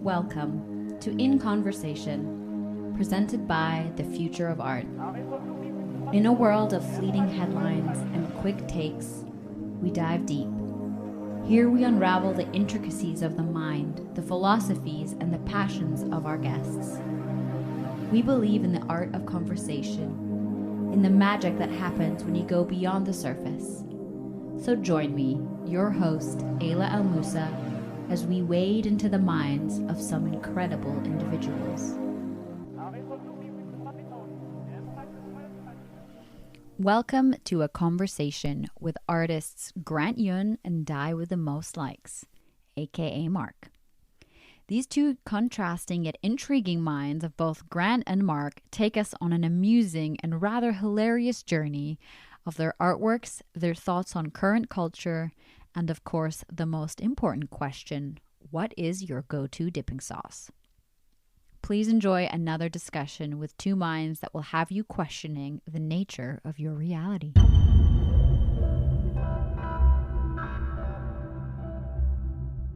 Welcome to In Conversation, presented by The Future of Art. In a world of fleeting headlines and quick takes, we dive deep. Here we unravel the intricacies of the mind, the philosophies, and the passions of our guests. We believe in the art of conversation, in the magic that happens when you go beyond the surface. So join me, your host, Ayla El-Moussa, as we wade into the minds of some incredible individuals. Welcome to a conversation with artists Grant Yun and Die with the Most Likes, aka Mark. These two contrasting yet intriguing minds of both Grant and Mark take us on an amusing and rather hilarious journey of their artworks, their thoughts on current culture, and of course, the most important question, what is your go-to dipping sauce? Please enjoy another discussion with two minds that will have you questioning the nature of your reality.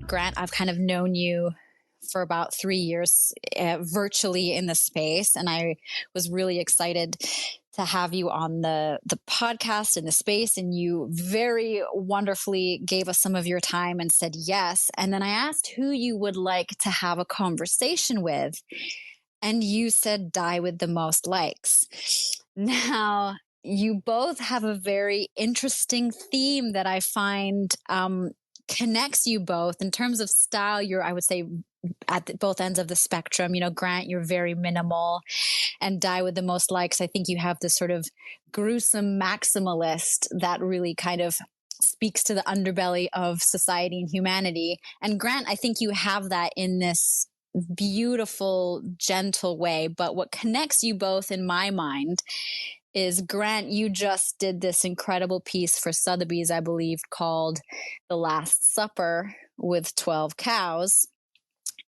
Grant, I've kind of known you for about 3 years virtually in the space, and I was really excited to have you on the podcast in the space, and you very wonderfully gave us some of your time and said yes. And then I asked who you would like to have a conversation with, and you said Die with the Most Likes. Now, you both have a very interesting theme that I find connects you both in terms of style. You're, I would say, at both ends of the spectrum. You know, Grant, you're very minimal, and Die with the Most Likes, I think you have this sort of gruesome maximalist that really kind of speaks to the underbelly of society and humanity. And Grant, I think you have that in this beautiful, gentle way. But what connects you both in my mind is, Grant, you just did this incredible piece for Sotheby's, I believe, called The Last Supper with 12 Cows.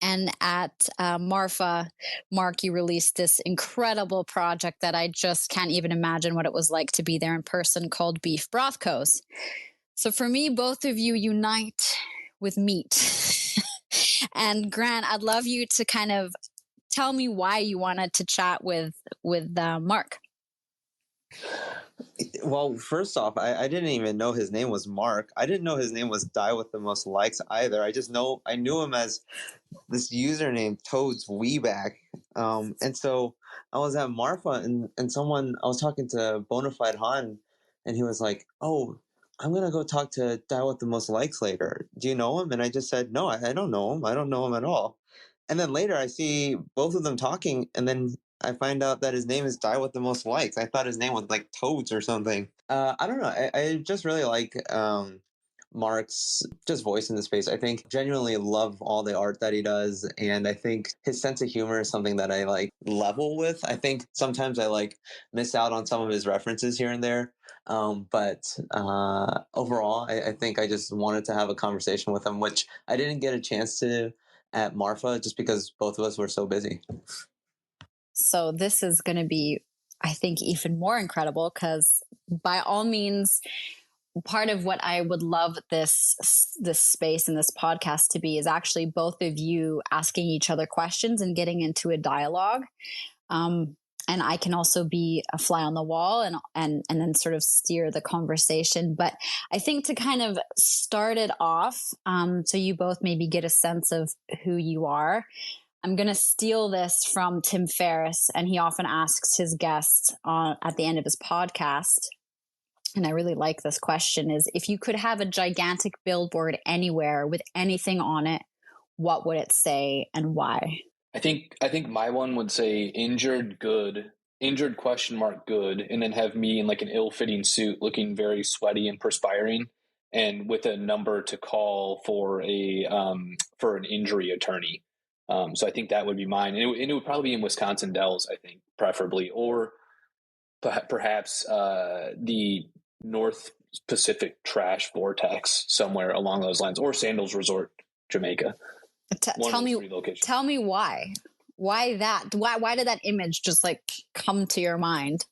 And at Marfa, Mark, you released this incredible project that I just can't even imagine what it was like to be there in person, called Beef Brothkos. So for me, both of you unite with meat. And Grant, I'd love you to kind of tell me why you wanted to chat with Mark. Well, first off, I didn't even know his name was Mark. I didn't know his name was Die with the Most Likes either. I knew him as this username Toads Weeback. And so I was at Marfa, and I was talking to Bonafide Han, and he was like, "Oh, I'm gonna go talk to Die with the Most Likes later. Do you know him?" And I just said, "No, I don't know him. I don't know him at all." And then later I see both of them talking, and then I find out that his name is Die with the Most Likes. I thought his name was like Toads or something. I don't know. I just really like Mark's just voice in the space. I think genuinely love all the art that he does, and I think his sense of humor is something that I like level with. I think sometimes I like miss out on some of his references here and there, but overall, I think I just wanted to have a conversation with him, which I didn't get a chance to at Marfa just because both of us were so busy. So this is going to be, I think, even more incredible, because by all means, part of what I would love this space and this podcast to be is actually both of you asking each other questions and getting into a dialogue. And I can also be a fly on the wall and then sort of steer the conversation. But I think to kind of start it off, so you both maybe get a sense of who you are, I'm going to steal this from Tim Ferriss, and he often asks his guests at the end of his podcast, and I really like this question, is if you could have a gigantic billboard anywhere with anything on it, what would it say and why? I think my one would say injured good, injured ? Good, and then have me in like an ill-fitting suit looking very sweaty and perspiring, and with a number to call for an injury attorney. So I think that would be mine. And it would probably be in Wisconsin Dells, I think, preferably, or perhaps the North Pacific Trash Vortex, somewhere along those lines, or Sandals Resort, Jamaica. Tell me why. Why that? Why did that image just like come to your mind?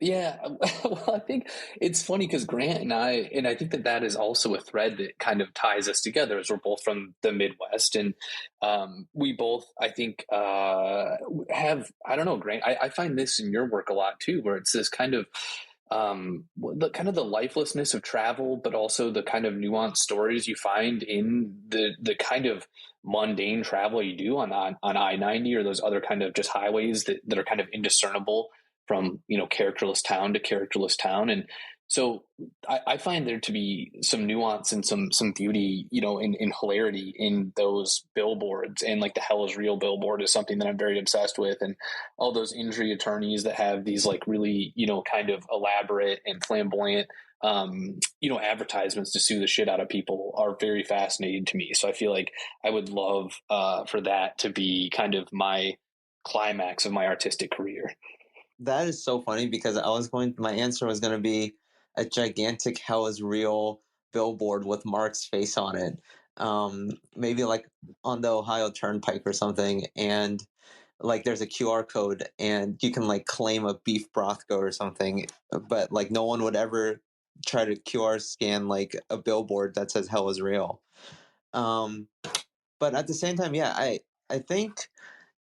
Yeah, well, I think it's funny because Grant and I think that that is also a thread that kind of ties us together, as we're both from the Midwest, and we both, I think, have, I don't know, Grant. I find this in your work a lot too, where it's this kind of the kind of the lifelessness of travel, but also the kind of nuanced stories you find in the kind of mundane travel you do on I-90 or those other kind of just highways that are kind of indiscernible from, you know, characterless town to characterless town. And so I find there to be some nuance and some beauty, you know, in hilarity in those billboards. And like the Hell is Real billboard is something that I'm very obsessed with. And all those injury attorneys that have these like really, you know, kind of elaborate and flamboyant you know, advertisements to sue the shit out of people are very fascinating to me. So I feel like I would love for that to be kind of my climax of my artistic career. That is so funny because my answer was going to be a gigantic Hell is Real billboard with Mark's face on it. Maybe like on the Ohio Turnpike or something. And like there's a QR code and you can like claim a beef broth go or something. But like no one would ever try to QR scan like a billboard that says Hell is Real. Um, but at the same time, yeah, I think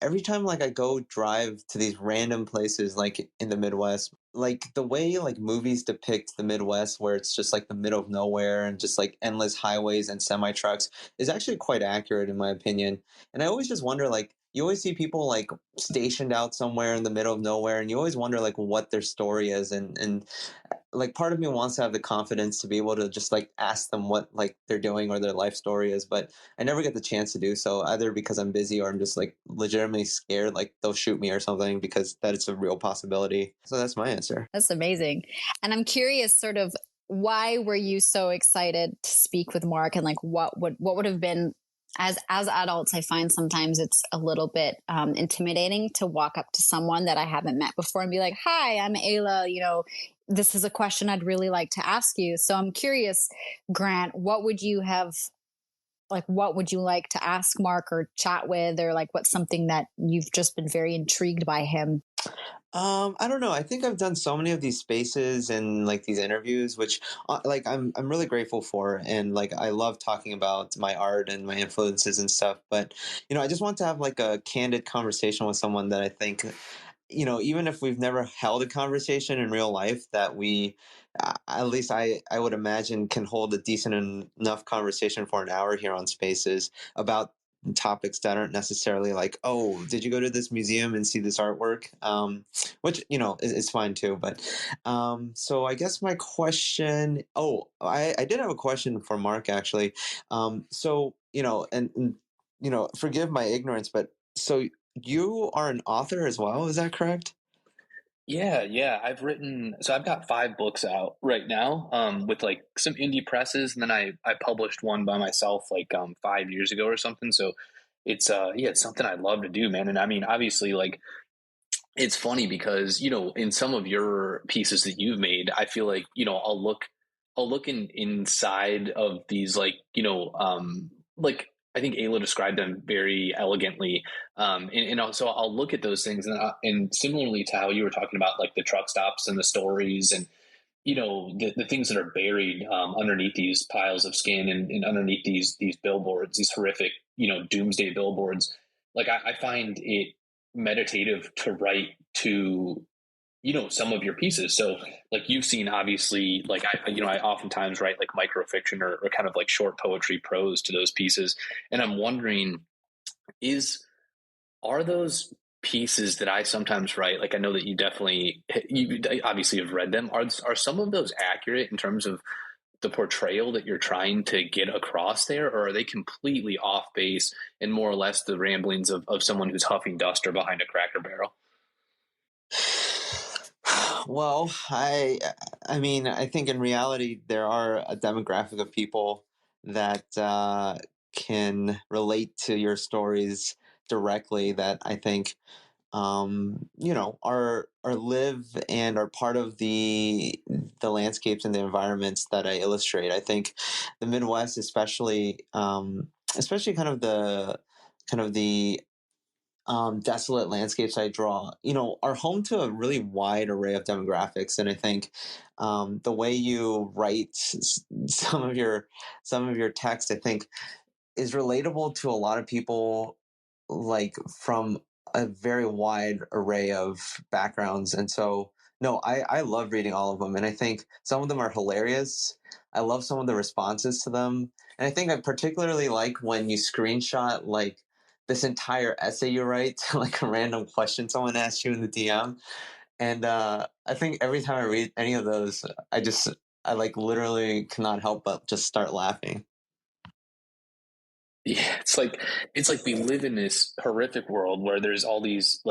every time like I go drive to these random places like in the Midwest, like the way like movies depict the Midwest where it's just like the middle of nowhere and just like endless highways and semi trucks is actually quite accurate in my opinion. And I always just wonder like you always see people like stationed out somewhere in the middle of nowhere and you always wonder like what their story is and like part of me wants to have the confidence to be able to just like ask them what like they're doing or their life story is, but I never get the chance to do so either because I'm busy or I'm just like legitimately scared like they'll shoot me or something because that is a real possibility. So that's my answer. That's amazing. And I'm curious sort of why were you so excited to speak with Mark and like what would have been as adults, I find sometimes it's a little bit intimidating to walk up to someone that I haven't met before and be like, "Hi, I'm Ayla. You know, this is a question I'd really like to ask you." So I'm curious, Grant, what would you like to ask Mark or chat with, or like what's something that you've just been very intrigued by him? I don't know. I think I've done so many of these spaces and like these interviews, which like I'm really grateful for, and like I love talking about my art and my influences and stuff. But you know, I just want to have like a candid conversation with someone that I think you know, even if we've never held a conversation in real life, that we, at least I would imagine, can hold a decent enough conversation for an hour here on Spaces about topics that aren't necessarily like, oh, did you go to this museum and see this artwork? Which, you know, is fine too. But so I guess my question, I did have a question for Mark actually. So, you know, and you know, forgive my ignorance, but so you are an author as well, is that correct? Yeah, yeah. So I've got 5 books out right now, with like some indie presses, and then I published one by myself like 5 years ago or something. So it's yeah, it's something I'd love to do, man. And I mean, obviously, like it's funny because, you know, in some of your pieces that you've made, I feel like, you know, I'll look inside of these, like, you know, like I think Ayla described them very elegantly. And also I'll look at those things and similarly to how you were talking about like the truck stops and the stories and, you know, the things that are buried underneath these piles of skin and underneath these billboards, these horrific, you know, doomsday billboards. Like I find it meditative to write to, you know, some of your pieces. So like you've seen, obviously, like I oftentimes write like microfiction or kind of like short poetry prose to those pieces, and I'm wondering, is are those pieces that I sometimes write, like I know that you obviously have read them, are some of those accurate in terms of the portrayal that you're trying to get across there, or are they completely off base and more or less the ramblings of someone who's huffing dust or behind a cracker barrel? Well, I mean, I think in reality there are a demographic of people that can relate to your stories directly that I think you know are live and are part of the landscapes and the environments that I illustrate. I think the Midwest, especially especially kind of the desolate landscapes I draw, are home to a really wide array of demographics. And I think the way you write some of your text, I think, is relatable to a lot of people, like from a very wide array of backgrounds. And so, no, I love reading all of them. And I think some of them are hilarious. I love some of the responses to them. And I think I particularly like when you screenshot like this entire essay you write to like a random question someone asks you in the DM. And I think every time I read any of those, I like literally cannot help but just start laughing. Yeah, it's like we live in this horrific world where there's all these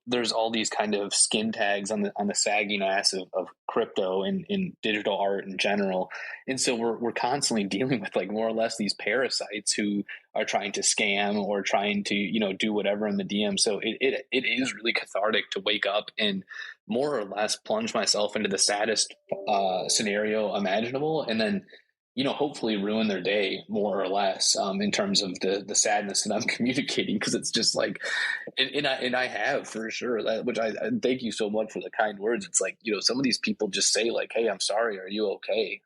there's all these kind of skin tags on the sagging ass of crypto and in digital art in general. And so we're constantly dealing with like more or less these parasites who are trying to scam or trying to, do whatever in the DM. So it is really cathartic to wake up and more or less plunge myself into the saddest scenario imaginable, and then hopefully ruin their day more or less, in terms of the sadness that I'm communicating, because it's just like, and I have for sure that, which I thank you so much for the kind words. It's like, some of these people just say like, "Hey, I'm sorry. Are you okay?"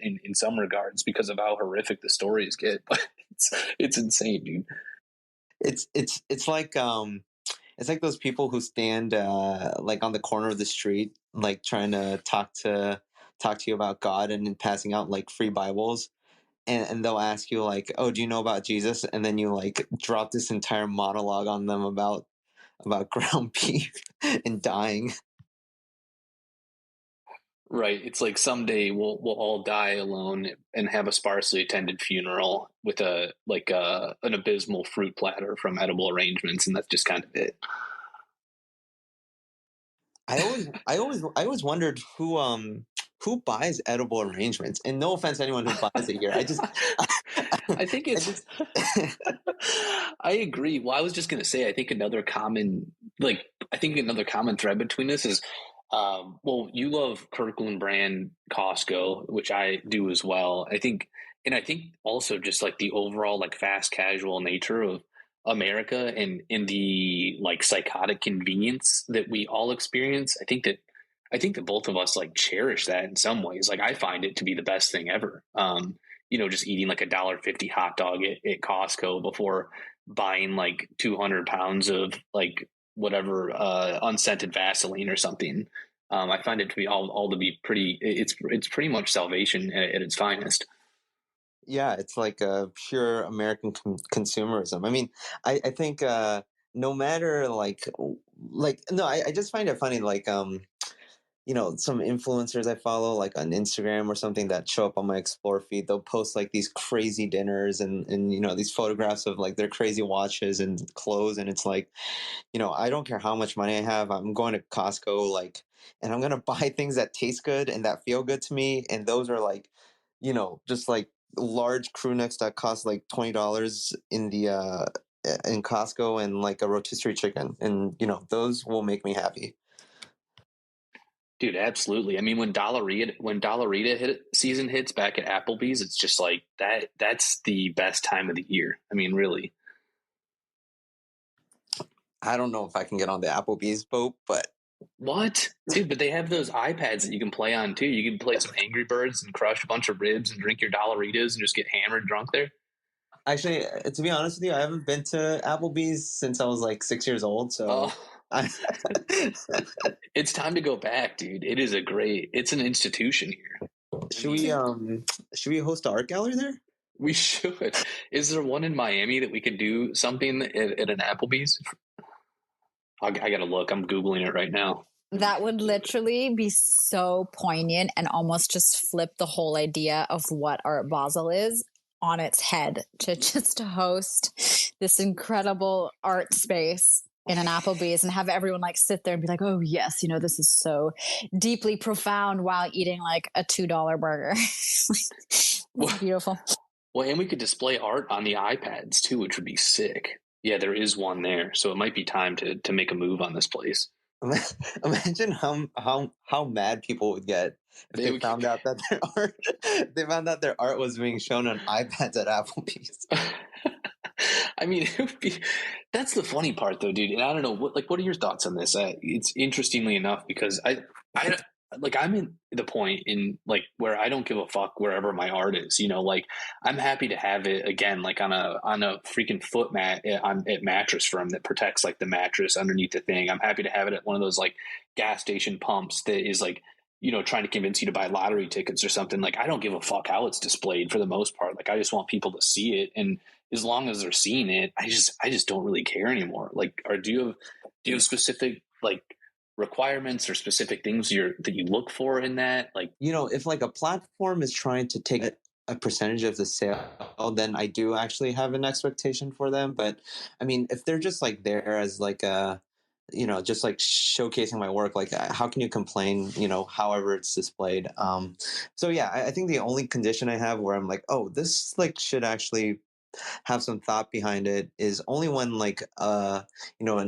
In some regards, because of how horrific the stories get, but it's insane, dude. It's like those people who stand like on the corner of the street, like trying to talk to you about God and passing out like free Bibles. And they'll ask you like, "Oh, do you know about Jesus?" And then you like drop this entire monologue on them about ground beef and dying. Right. It's like someday we'll all die alone and have a sparsely attended funeral with an abysmal fruit platter from Edible Arrangements, and that's just kind of it. I always wondered who buys edible arrangements. And no offense to anyone who buys it here. I think I it's just I agree. Well, I was just gonna say, I think another common thread between us is, well, you love Kirkland brand Costco, which I do as well. I think also just like the overall like fast casual nature of America, and in the like psychotic convenience that we all experience. I think that both of us like cherish that in some ways. Like I find it to be the best thing ever. Just eating like $1.50 hot dog at Costco before buying like 200 pounds of like whatever unscented Vaseline or something. I find it to be all to be pretty. It's pretty much salvation at its finest. yeah, it's like a pure American consumerism. I mean, I think no matter like no, I just find it funny like some influencers I follow like on Instagram or something that show up on my explore feed, they'll post like these crazy dinners and these photographs of like their crazy watches and clothes, and it's like, I don't care how much money I have, I'm going to Costco, like, and I'm gonna buy things that taste good and that feel good to me, and those are like, just like large crew necks that cost like $20 in Costco, and like a rotisserie chicken, and those will make me happy. Dude, absolutely. I mean, when Dollarita season hits back at Applebee's, it's just like that. That's the best time of the year. I mean, really. I don't know if I can get on the Applebee's boat, but What? Dude, but they have those iPads that you can play on too. You can play some Angry Birds and crush a bunch of ribs and drink your Dollaritas and just get hammered drunk there. actually, to be honest with you, I haven't been to Applebee's since I was like 6 years old. So, Oh, I, it's time to go back, dude. It's an institution here. I should we mean, host an art gallery there? we should. Is there one in Miami that we could do something at an Applebee's? I gotta look. I'm Googling it right now. That would literally be so poignant and almost just flip the whole idea of what Art Basel is on its head, to just host this incredible art space in an Applebee's and have everyone like sit there and be like, "Oh yes, this is so deeply profound," while eating like a $2 burger. It's Well, beautiful. well, and we could display art on the iPads too, which would be sick. Yeah, there is one there, so it might be time to make a move on this place. Imagine how mad people would get if They they would, found out that their art they found out their art was being shown on iPads at Applebee's. I mean, it would be, that's the funny part though, dude. And I don't know what are your thoughts on this? It's interestingly enough because I like I'm in the point in like where I don't give a fuck wherever my art is. Like I'm happy to have it again, like on a freaking foot mat at Mattress Firm that protects like the mattress underneath the thing. I'm happy to have it at one of those like gas station pumps that is like trying to convince you to buy lottery tickets or something. Like I don't give a fuck how it's displayed for the most part. Like I just want people to see it, and as long as they're seeing it, I just don't really care anymore. Like, or do you have specific like requirements or specific things that you look for in that? Like, if like a platform is trying to take a percentage of the sale, then I do actually have an expectation for them. But I mean, if they're just like there as like a, just like showcasing my work, like how can you complain, however it's displayed? So yeah, I think the only condition I have where I'm like, oh, this like should actually have some thought behind it is only when like an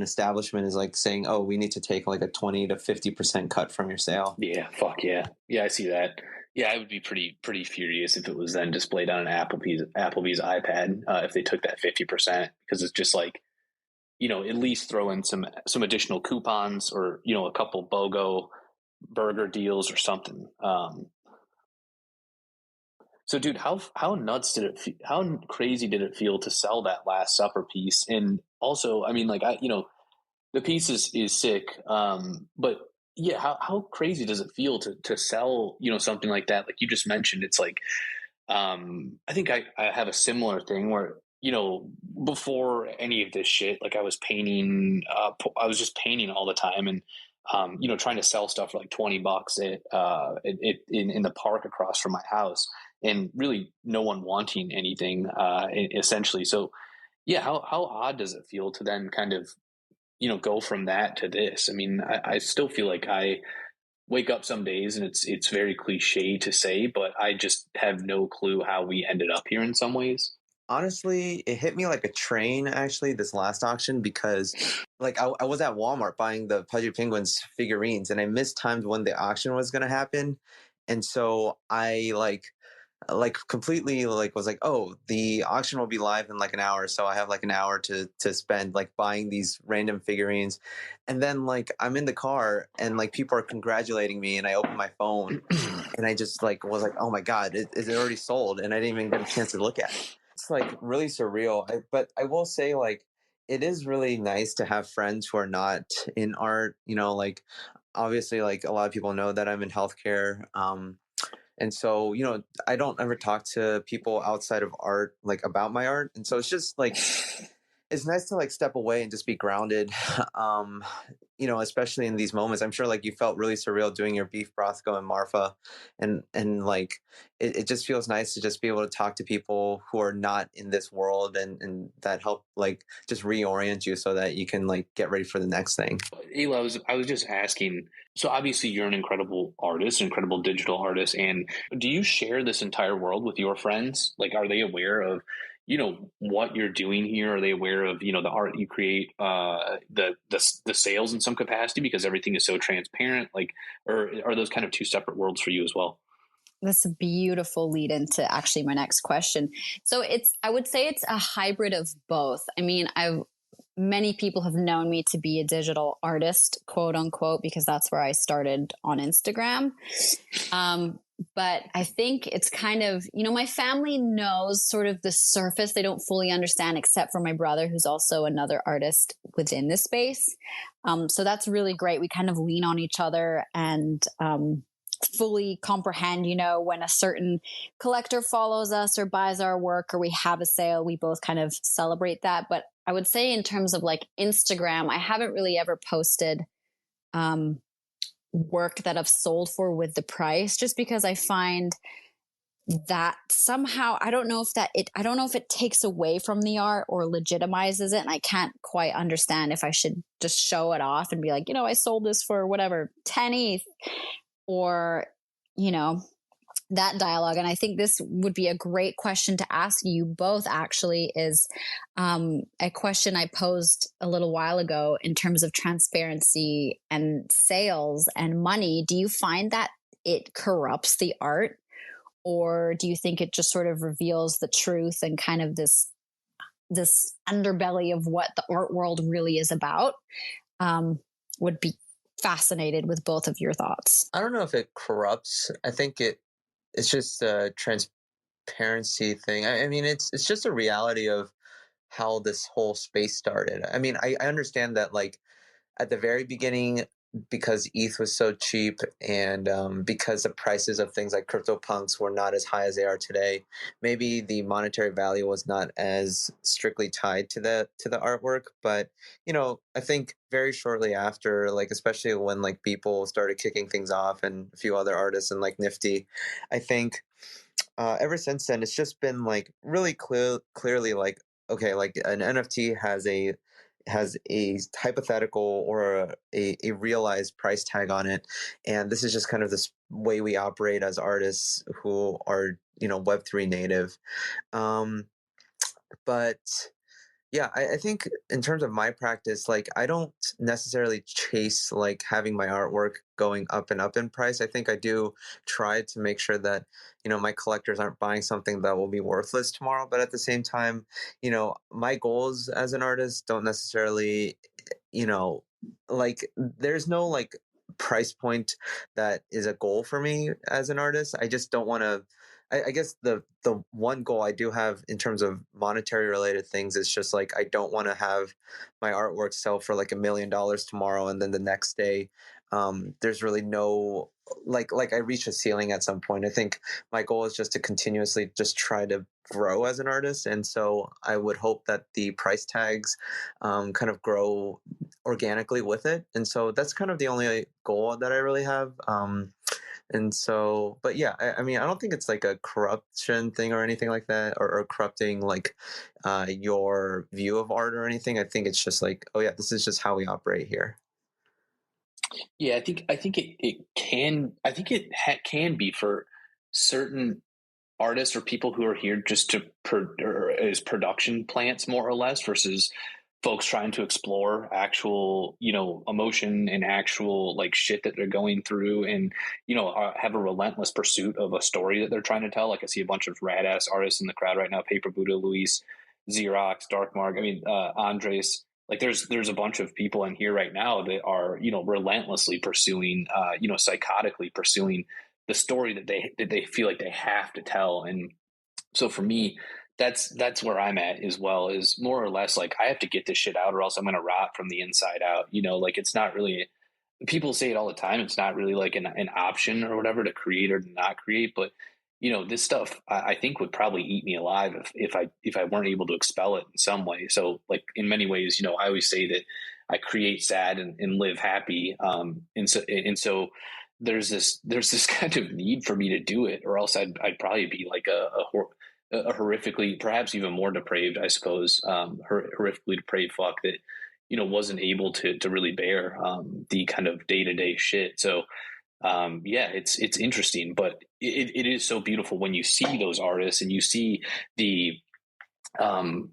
establishment is like saying, oh, we need to take like a 20 to 50% cut from your sale. yeah, fuck yeah, yeah, I see that. Yeah, I would be pretty furious if it was then displayed on an Applebee's iPad if they took that 50%, because it's just like at least throw in some additional coupons or a couple BOGO burger deals or something. So, dude, how nuts did it? How crazy did it feel to sell that Last Supper piece? And also, I mean, like the piece is sick, but yeah, how crazy does it feel to sell something like that? Like you just mentioned, it's like I think I have a similar thing where before any of this shit, like I was painting, I was just painting all the time, and trying to sell stuff for like $20 in the park across from my house, and really no one wanting anything, essentially. So yeah, how odd does it feel to then kind of go from that to this? I mean, I still feel like I wake up some days and it's very cliche to say, but I just have no clue how we ended up here in some ways. Honestly, it hit me like a train actually this last auction because like I was at Walmart buying the Pudgy Penguins figurines and I mistimed when the auction was going to happen. And so I like completely like was like, oh, the auction will be live in like an hour, so I have like an hour to spend like buying these random figurines. And then like I'm in the car and like people are congratulating me and I open my phone and I just like was like, oh my god, is it already sold? And I didn't even get a chance to look at it. It's like really surreal. But I will say like it is really nice to have friends who are not in art. Like obviously like a lot of people know that I'm in healthcare. And so, I don't ever talk to people outside of art, like about my art. And so it's just like, it's nice to like step away and just be grounded. Um, especially in these moments. I'm sure like you felt really surreal doing your beef brothko and Marfa. And like, it just feels nice to just be able to talk to people who are not in this world and that help like just reorient you so that you can like get ready for the next thing. Ayla, I was just asking. So obviously, you're an incredible artist, an incredible digital artist, and do you share this entire world with your friends? Like, are they aware of what you're doing here? Are they aware of the art you create, the sales in some capacity, because everything is so transparent? Like, or are those kind of two separate worlds for you as well? That's a beautiful lead into actually my next question. So I would say it's a hybrid of both. I mean, many people have known me to be a digital artist, quote unquote, because that's where I started on Instagram. But I think it's kind of, my family knows sort of the surface. They don't fully understand, except for my brother, who's also another artist within this space. So that's really great. We kind of lean on each other and, fully comprehend, when a certain collector follows us or buys our work or we have a sale, we both kind of celebrate that. But I would say in terms of like Instagram, I haven't really ever posted work that I've sold for with the price, just because I find that somehow I don't know if it takes away from the art or legitimizes it. And I can't quite understand if I should just show it off and be like, I sold this for whatever, 10 ETH, or, that dialogue. And I think this would be a great question to ask you both, actually, is a question I posed a little while ago in terms of transparency and sales and money. Do you find that it corrupts the art, or do you think it just sort of reveals the truth and kind of this this underbelly of what the art world really is about. Would be fascinated with both of your thoughts. I don't know if it corrupts. I think it's just a transparency thing. I mean, it's just a reality of how this whole space started. I mean, I understand that like at the very beginning, because ETH was so cheap, and because the prices of things like CryptoPunks were not as high as they are today, maybe the monetary value was not as strictly tied to the artwork. But I think very shortly after, like especially when like people started kicking things off and a few other artists and like Nifty, I think ever since then it's just been like really clearly like, okay, like an NFT has a hypothetical or a realized price tag on it, and this is just kind of this way we operate as artists who are Web3 native. But yeah, I think in terms of my practice, like I don't necessarily chase like having my artwork going up and up in price. I think I do try to make sure that, my collectors aren't buying something that will be worthless tomorrow. But at the same time, my goals as an artist don't necessarily, like there's no like price point that is a goal for me as an artist. I just don't want to. I guess the one goal I do have in terms of monetary related things is just like I don't want to have my artwork sell for like $1 million tomorrow, and then the next day there's really no like I reach a ceiling at some point. I think my goal is just to continuously just try to grow as an artist, and so I would hope that the price tags kind of grow organically with it. And so that's kind of the only goal that I really have. And so, but yeah, I mean, I don't think it's like a corruption thing or anything like that, or corrupting like your view of art or anything. I think it's just like, oh yeah, this is just how we operate here. Yeah, I think it can can be for certain artists or people who are here just to or as production plants more or less versus folks trying to explore actual emotion and actual like shit that they're going through, and have a relentless pursuit of a story that they're trying to tell. Like I see a bunch of rad ass artists in the crowd right now: Paper Buddha, Luis, Xerox, Dark Mark, Andres. Like there's a bunch of people in here right now that are relentlessly pursuing psychotically pursuing the story that they feel like they have to tell. And so for me, that's where I'm at, as well, is more or less like I have to get this shit out or else I'm going to rot from the inside out. Like it's not really, people say it all the time, it's not really like an option or whatever to create or to not create. But this stuff I think would probably eat me alive if I weren't able to expel it in some way. So like in many ways, I always say that I create sad and live happy. And so there's this kind of need for me to do it, or else I'd probably be like a horrifically, perhaps even more depraved, I suppose, horrifically depraved fuck that wasn't able to really bear the kind of day to day shit. So yeah, it's interesting, but it is so beautiful when you see those artists and you see the um,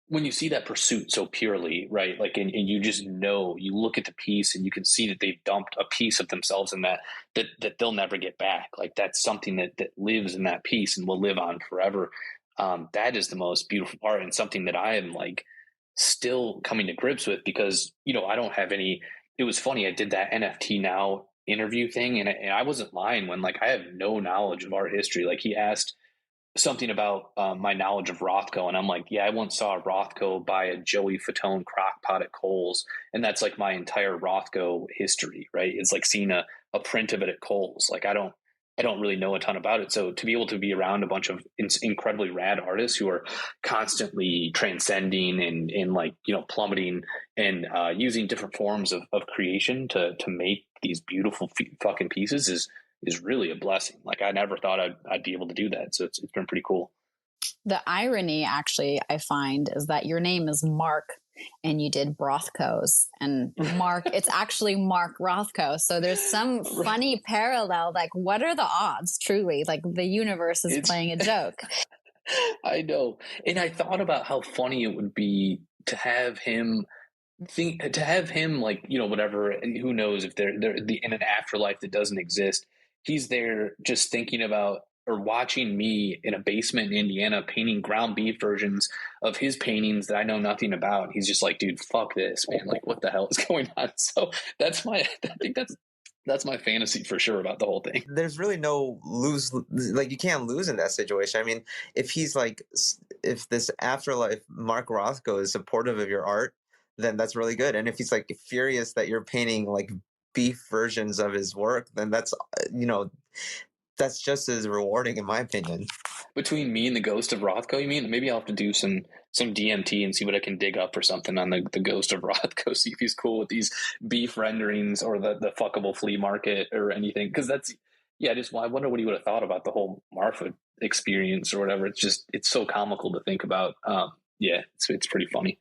when you see that pursuit so purely, right? Like, and you just you look at the piece and you can see that they've dumped a piece of themselves in that they'll never get back. Like that's something that lives in that piece and will live on forever. That is the most beautiful part, and something that I am like still coming to grips with, because I don't have any. It was funny. I did that NFT Now interview thing, and I wasn't lying when like I have no knowledge of art history. Like he asked something about my knowledge of Rothko, and I'm like, yeah, I once saw Rothko buy a Joey Fatone crock pot at Kohl's, and that's like my entire Rothko history, right? It's like seeing a print of it at Kohl's. Like I don't really know a ton about it. So to be able to be around a bunch of incredibly rad artists who are constantly transcending and like plummeting and using different forms of creation to make these beautiful fucking pieces is really a blessing. Like I never thought I'd be able to do that. So it's been pretty cool. The irony, actually, I find, is that your name is Mark and you did Rothko's, and Mark, it's actually Mark Rothko. So there's some funny parallel. Like, what are the odds, truly? Like, the universe is playing a joke. I know. And I thought about how funny it would be to have him like whatever, who knows if they're in an afterlife that doesn't exist, he's there just thinking about, or watching me in a basement in Indiana painting ground beef versions of his paintings that I know nothing about. He's just like, dude, fuck this, man. Like, what the hell is going on? So I think that's my fantasy for sure about the whole thing. There's really no lose, like you can't lose in that situation. I mean, if he's like, if this afterlife Mark Rothko is supportive of your art, then that's really good. And if he's like furious that you're painting like beef versions of his work, then that's, that's just as rewarding in my opinion. Between me and the ghost of Rothko, you mean? Maybe I'll have to do some DMT and see what I can dig up or something on the ghost of Rothko, see if he's cool with these beef renderings or the fuckable flea market or anything. Because that's, yeah, just I wonder what he would have thought about the whole Marfa experience or whatever. It's so comical to think about. Yeah, it's pretty funny.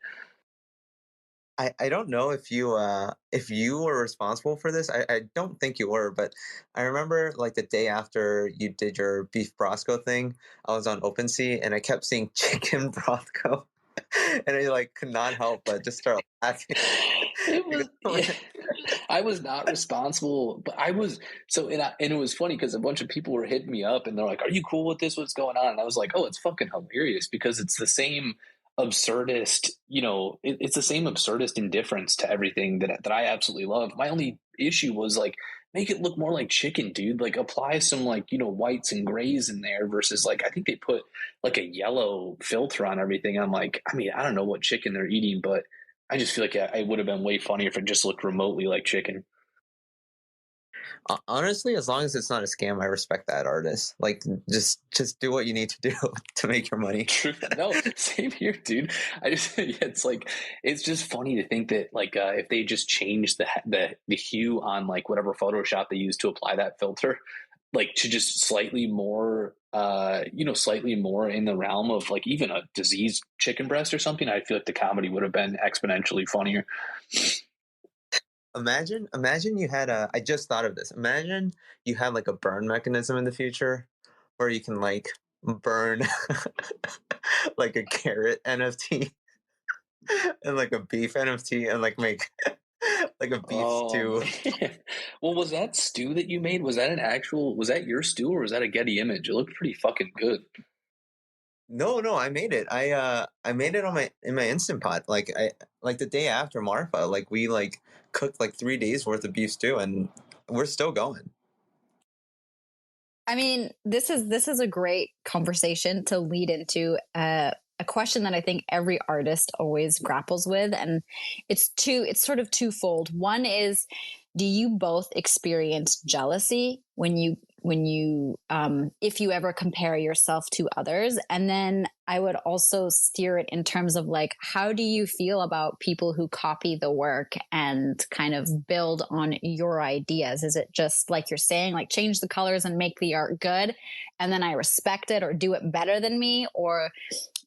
I don't know if you were responsible for this. I don't think you were, but I remember like the day after you did your beef brosco thing, I was on OpenSea and I kept seeing chicken brosco, and I like could not help but just start laughing. It was, yeah, I was not responsible, but I was and it was funny because a bunch of people were hitting me up and they're like, "Are you cool with this? What's going on?" And I was like, "Oh, it's fucking hilarious because it's the same absurdist, it's the same absurdist indifference to everything that I absolutely love. My only issue was like make it look more like chicken, dude. Like apply some like, whites and grays in there versus like I think they put like a yellow filter on everything. I'm like, I mean, I don't know what chicken they're eating, but I just feel like it would have been way funnier if it just looked remotely like chicken. Honestly, as long as it's not a scam, I respect that artist. Like, just do what you need to do to make your money. True. No, same here, dude. I just yeah, it's like it's just funny to think that like if they just changed the hue on like whatever Photoshop they use to apply that filter, like to just slightly more slightly more in the realm of like even a diseased chicken breast or something, I feel like the comedy would have been exponentially funnier. Imagine you had I just thought of this. Imagine you had like a burn mechanism in the future where you can like burn like a carrot NFT and like a beef NFT and like make like a beef Oh stew. man. Well, was that stew that you made? Was that your stew or was that a Getty image? It looked pretty fucking good. No, I made it. I made it on my Instant Pot. Like I like the day after Marfa. Like we like cooked like 3 days worth of beef stew and we're still going. I mean, this is a great conversation to lead into a question that I think every artist always grapples with, and it's sort of twofold. One is, do you both experience jealousy when you if you ever compare yourself to others? And then I would also steer it in terms of like, how do you feel about people who copy the work and kind of build on your ideas? Is it just like you're saying, like change the colors and make the art good, and then I respect it or do it better than me? Or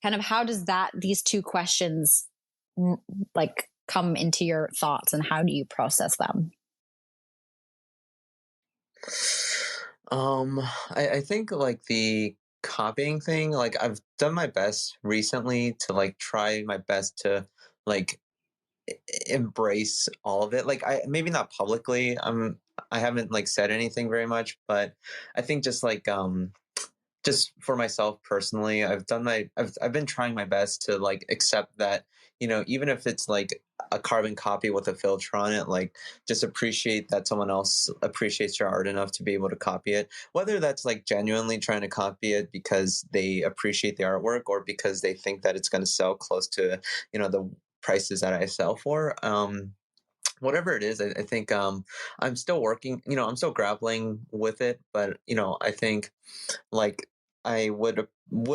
kind of how does these two questions like come into your thoughts, and how do you process them? I think like the copying thing, like I've done my best recently to like try my best to like embrace all of it. Like I maybe not publicly. I haven't like said anything very much, but I think just for myself personally, I've been trying my best to like accept that, even if it's like a carbon copy with a filter on it, like just appreciate that someone else appreciates your art enough to be able to copy it, whether that's like genuinely trying to copy it because they appreciate the artwork or because they think that it's going to sell close to the prices that I sell for. Whatever it is, I think I'm still working, I'm still grappling with it, but I think like I would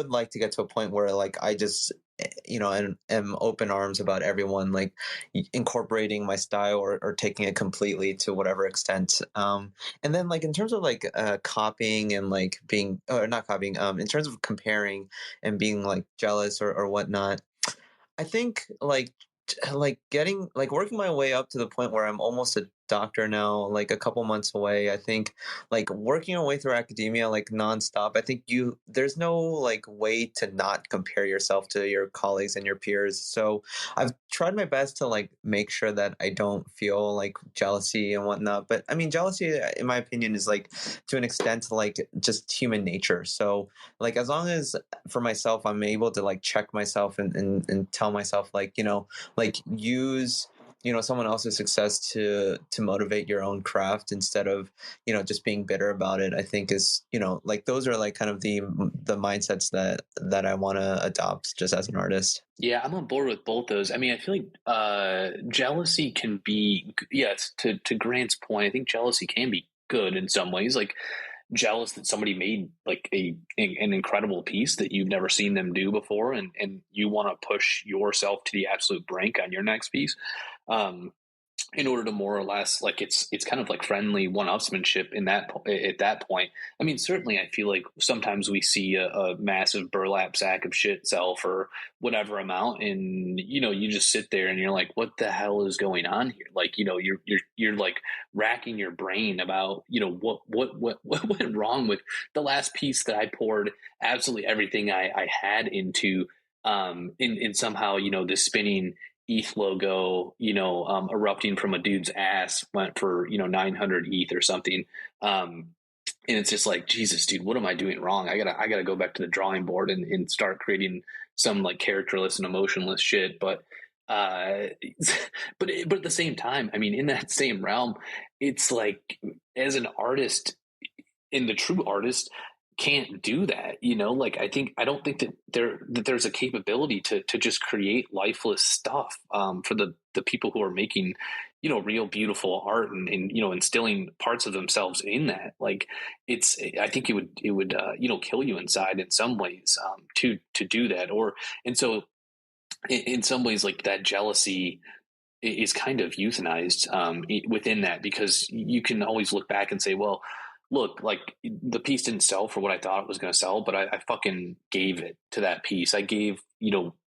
like to get to a point where like I just am open arms about everyone like incorporating my style or taking it completely to whatever extent. And then like in terms of like copying and like being or not copying, in terms of comparing and being like jealous or whatnot, I think like getting like working my way up to the point where I'm almost doctor now, like a couple months away. I think like working your way through academia like nonstop, I think there's no like way to not compare yourself to your colleagues and your peers. So I've tried my best to like make sure that I don't feel like jealousy and whatnot. But I mean, jealousy, in my opinion, is like to an extent like just human nature. So like as long as for myself I'm able to like check myself and tell myself like, like use someone else's success to motivate your own craft instead of just being bitter about it, I think is like those are like kind of the mindsets that I want to adopt just as an artist. Yeah, I'm on board with both those. I mean, I feel like jealousy can be, yes, to Grant's point, I think jealousy can be good in some ways. Like jealous that somebody made like an incredible piece that you've never seen them do before, and you want to push yourself to the absolute brink on your next piece. Um, in order to more or less like it's kind of like friendly one-upsmanship in that at that point. I mean, certainly I feel like sometimes we see a massive burlap sack of shit sell for whatever amount, and you just sit there and you're like, what the hell is going on here? Like you're like racking your brain about what went wrm with the last piece that I poured absolutely everything I had into, in somehow this spinning ETH logo, erupting from a dude's ass went for, 900 ETH or something. And it's just like, Jesus, dude, what am I doing wrong? I gotta go back to the drawing board and start creating some like characterless and emotionless shit. But, but at the same time, I mean, in that same realm, it's like, as an artist, in the true artist, can't do that, like I don't think that there's a capability to just create lifeless stuff, for the people who are making real beautiful art and instilling parts of themselves in that. Like I think it would kill you inside in some ways, to do that. Or and so in some ways, like that jealousy is kind of euthanized, within that, because you can always look back and say, well, look, like the piece didn't sell for what I thought it was going to sell, but I fucking gave it to that piece. I gave,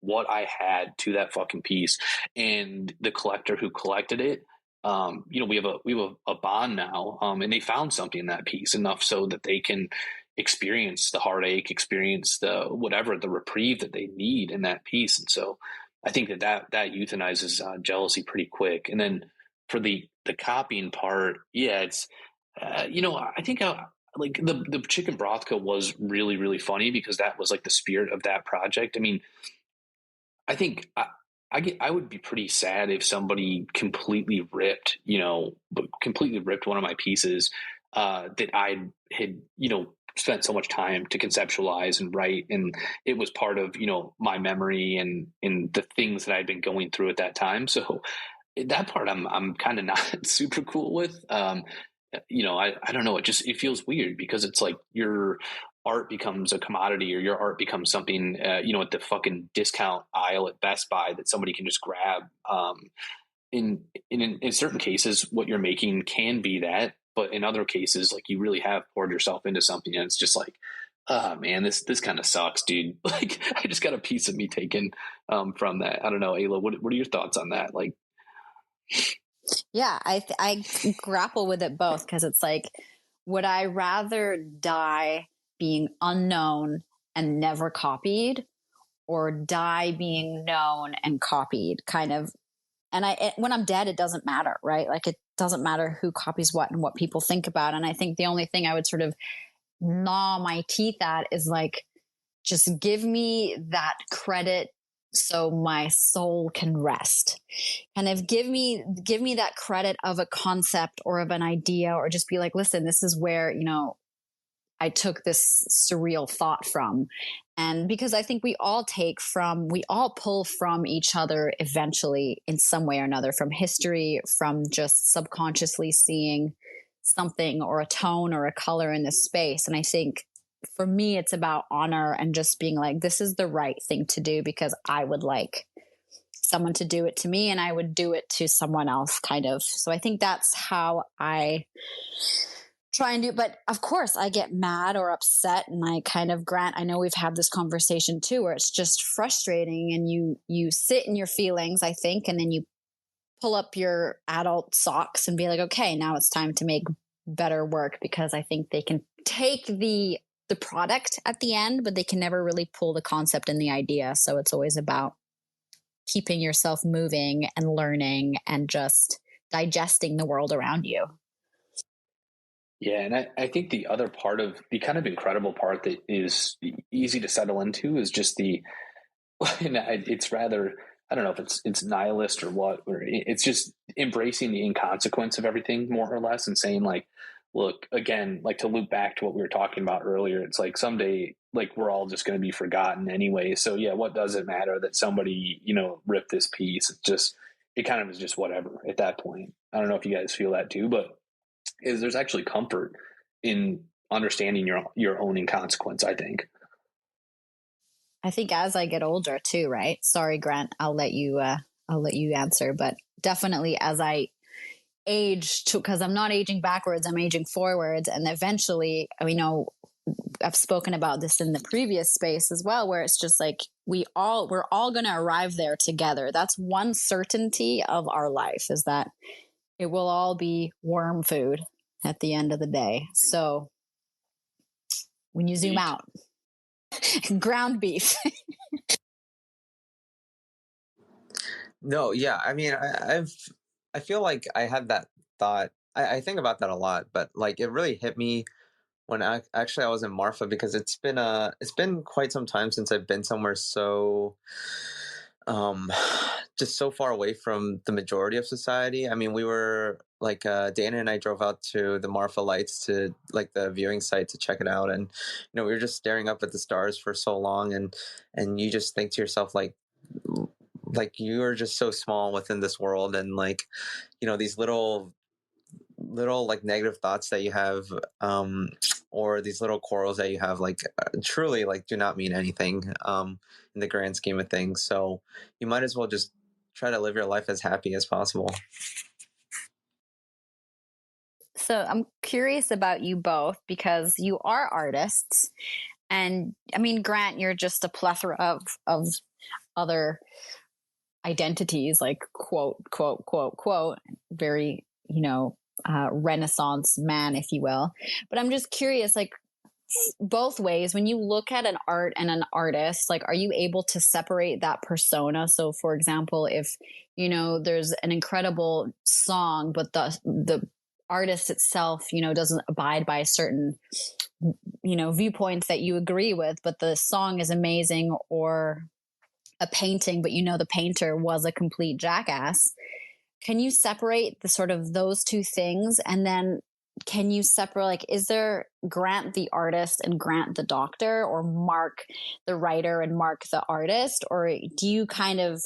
what I had to that fucking piece, and the collector who collected it, we have a bond now, and they found something in that piece enough so that they can experience the heartache, experience the whatever the reprieve that they need in that piece. And so I think that euthanizes jealousy pretty quick. And then for the copying part, yeah, it's I think like the chicken brothka was really really funny because that was like the spirit of that project. I mean, I think I would be pretty sad if somebody completely ripped one of my pieces, that I had spent so much time to conceptualize and write, and it was part of my memory and the things that I'd been going through at that time. So that part I'm kind of not super cool with. I don't know. It feels weird because it's like your art becomes a commodity, or your art becomes something, at the fucking discount aisle at Best Buy that somebody can just grab. In certain cases, what you're making can be that, but in other cases, like you really have poured yourself into something, and it's just like, oh man, this kind of sucks, dude. Like I just got a piece of me taken, from that. I don't know, Ayla, what are your thoughts on that? Like, Yeah, I grapple with it both because it's like, would I rather die being unknown and never copied, or die being known and copied? Kind of. And when I'm dead, it doesn't matter, right? Like it doesn't matter who copies what and what people think about. And I think the only thing I would sort of gnaw my teeth at is like, just give me that credit so my soul can rest. Kind of give me that credit of a concept or of an idea, or just be like, listen, this is where, I took this surreal thought from. And because I think we all pull from each other eventually in some way or another, from history, from just subconsciously seeing something or a tone or a color in this space. And I think for me, it's about honor and just being like, this is the right thing to do because I would like someone to do it to me and I would do it to someone else, kind of. So I think that's how I try and do. But of course I get mad or upset, and I kind of, Grant, I know we've had this conversation too, where it's just frustrating, and you sit in your feelings, I think, and then you pull up your adult socks and be like, okay, now it's time to make better work, because I think they can take the product at the end, but they can never really pull the concept and the idea. So it's always about keeping yourself moving and learning and just digesting the world around you. Yeah, and I think the other part of the kind of incredible part that is easy to settle into is just the, and it's rather, I don't know if it's nihilist or what, or it's just embracing the inconsequence of everything more or less, and saying like, look, again, like to loop back to what we were talking about earlier, it's like someday, like we're all just going to be forgotten anyway. So yeah, what does it matter that somebody, ripped this piece? It's just, it kind of is just whatever at that point. I don't know if you guys feel that too, but there's actually comfort in understanding your own inconsequence, I think. I think as I get older too, right? Sorry, Grant, I'll let you answer, but definitely as I age, because I'm not aging backwards, I'm aging forwards, and eventually, I've spoken about this in the previous space as well, where it's just like we're all going to arrive there together. That's one certainty of our life, is that it will all be worm food at the end of the day. So when you zoom out, ground beef. No, yeah. I mean, I feel like I had that thought. I think about that a lot, but like it really hit me when actually I was in Marfa, because it's been quite some time since I've been somewhere so um just so far away from the majority of society. I mean, we were like Dana and I drove out to the Marfa Lights, to like the viewing site, to check it out, and we were just staring up at the stars for so long, and you just think to yourself like you are just so small within this world, and like these little like negative thoughts that you have, or these little quarrels that you have, like truly like do not mean anything in the grand scheme of things. So you might as well just try to live your life as happy as possible. So I'm curious about you both, because you are artists, and I mean, Grant, you're just a plethora of other identities, like quote quote quote quote, very Renaissance man, if you will. But I'm just curious, like both ways, when you look at an art and an artist, like are you able to separate that persona? So for example, if there's an incredible song, but the artist itself doesn't abide by certain viewpoints that you agree with, but the song is amazing, or a painting, but the painter was a complete jackass. Can you separate the sort of those two things? And then can you separate, like, is there Grant the artist and Grant the doctor, or Mark the writer and Mark the artist? Or do you kind of,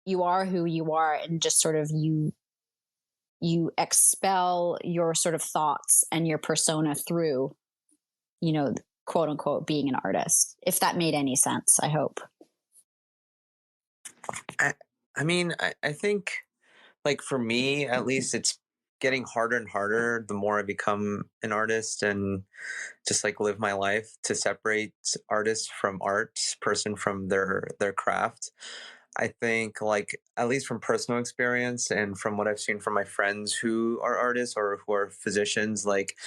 you are who you are, and just sort of you expel your sort of thoughts and your persona through, quote unquote, being an artist? If that made any sense, I hope. I mean, I think, like, for me at least, it's getting harder and harder the more I become an artist and just like live my life, to separate artist from art, person from their craft. I think, like, at least from personal experience and from what I've seen from my friends who are artists or who are physicians, like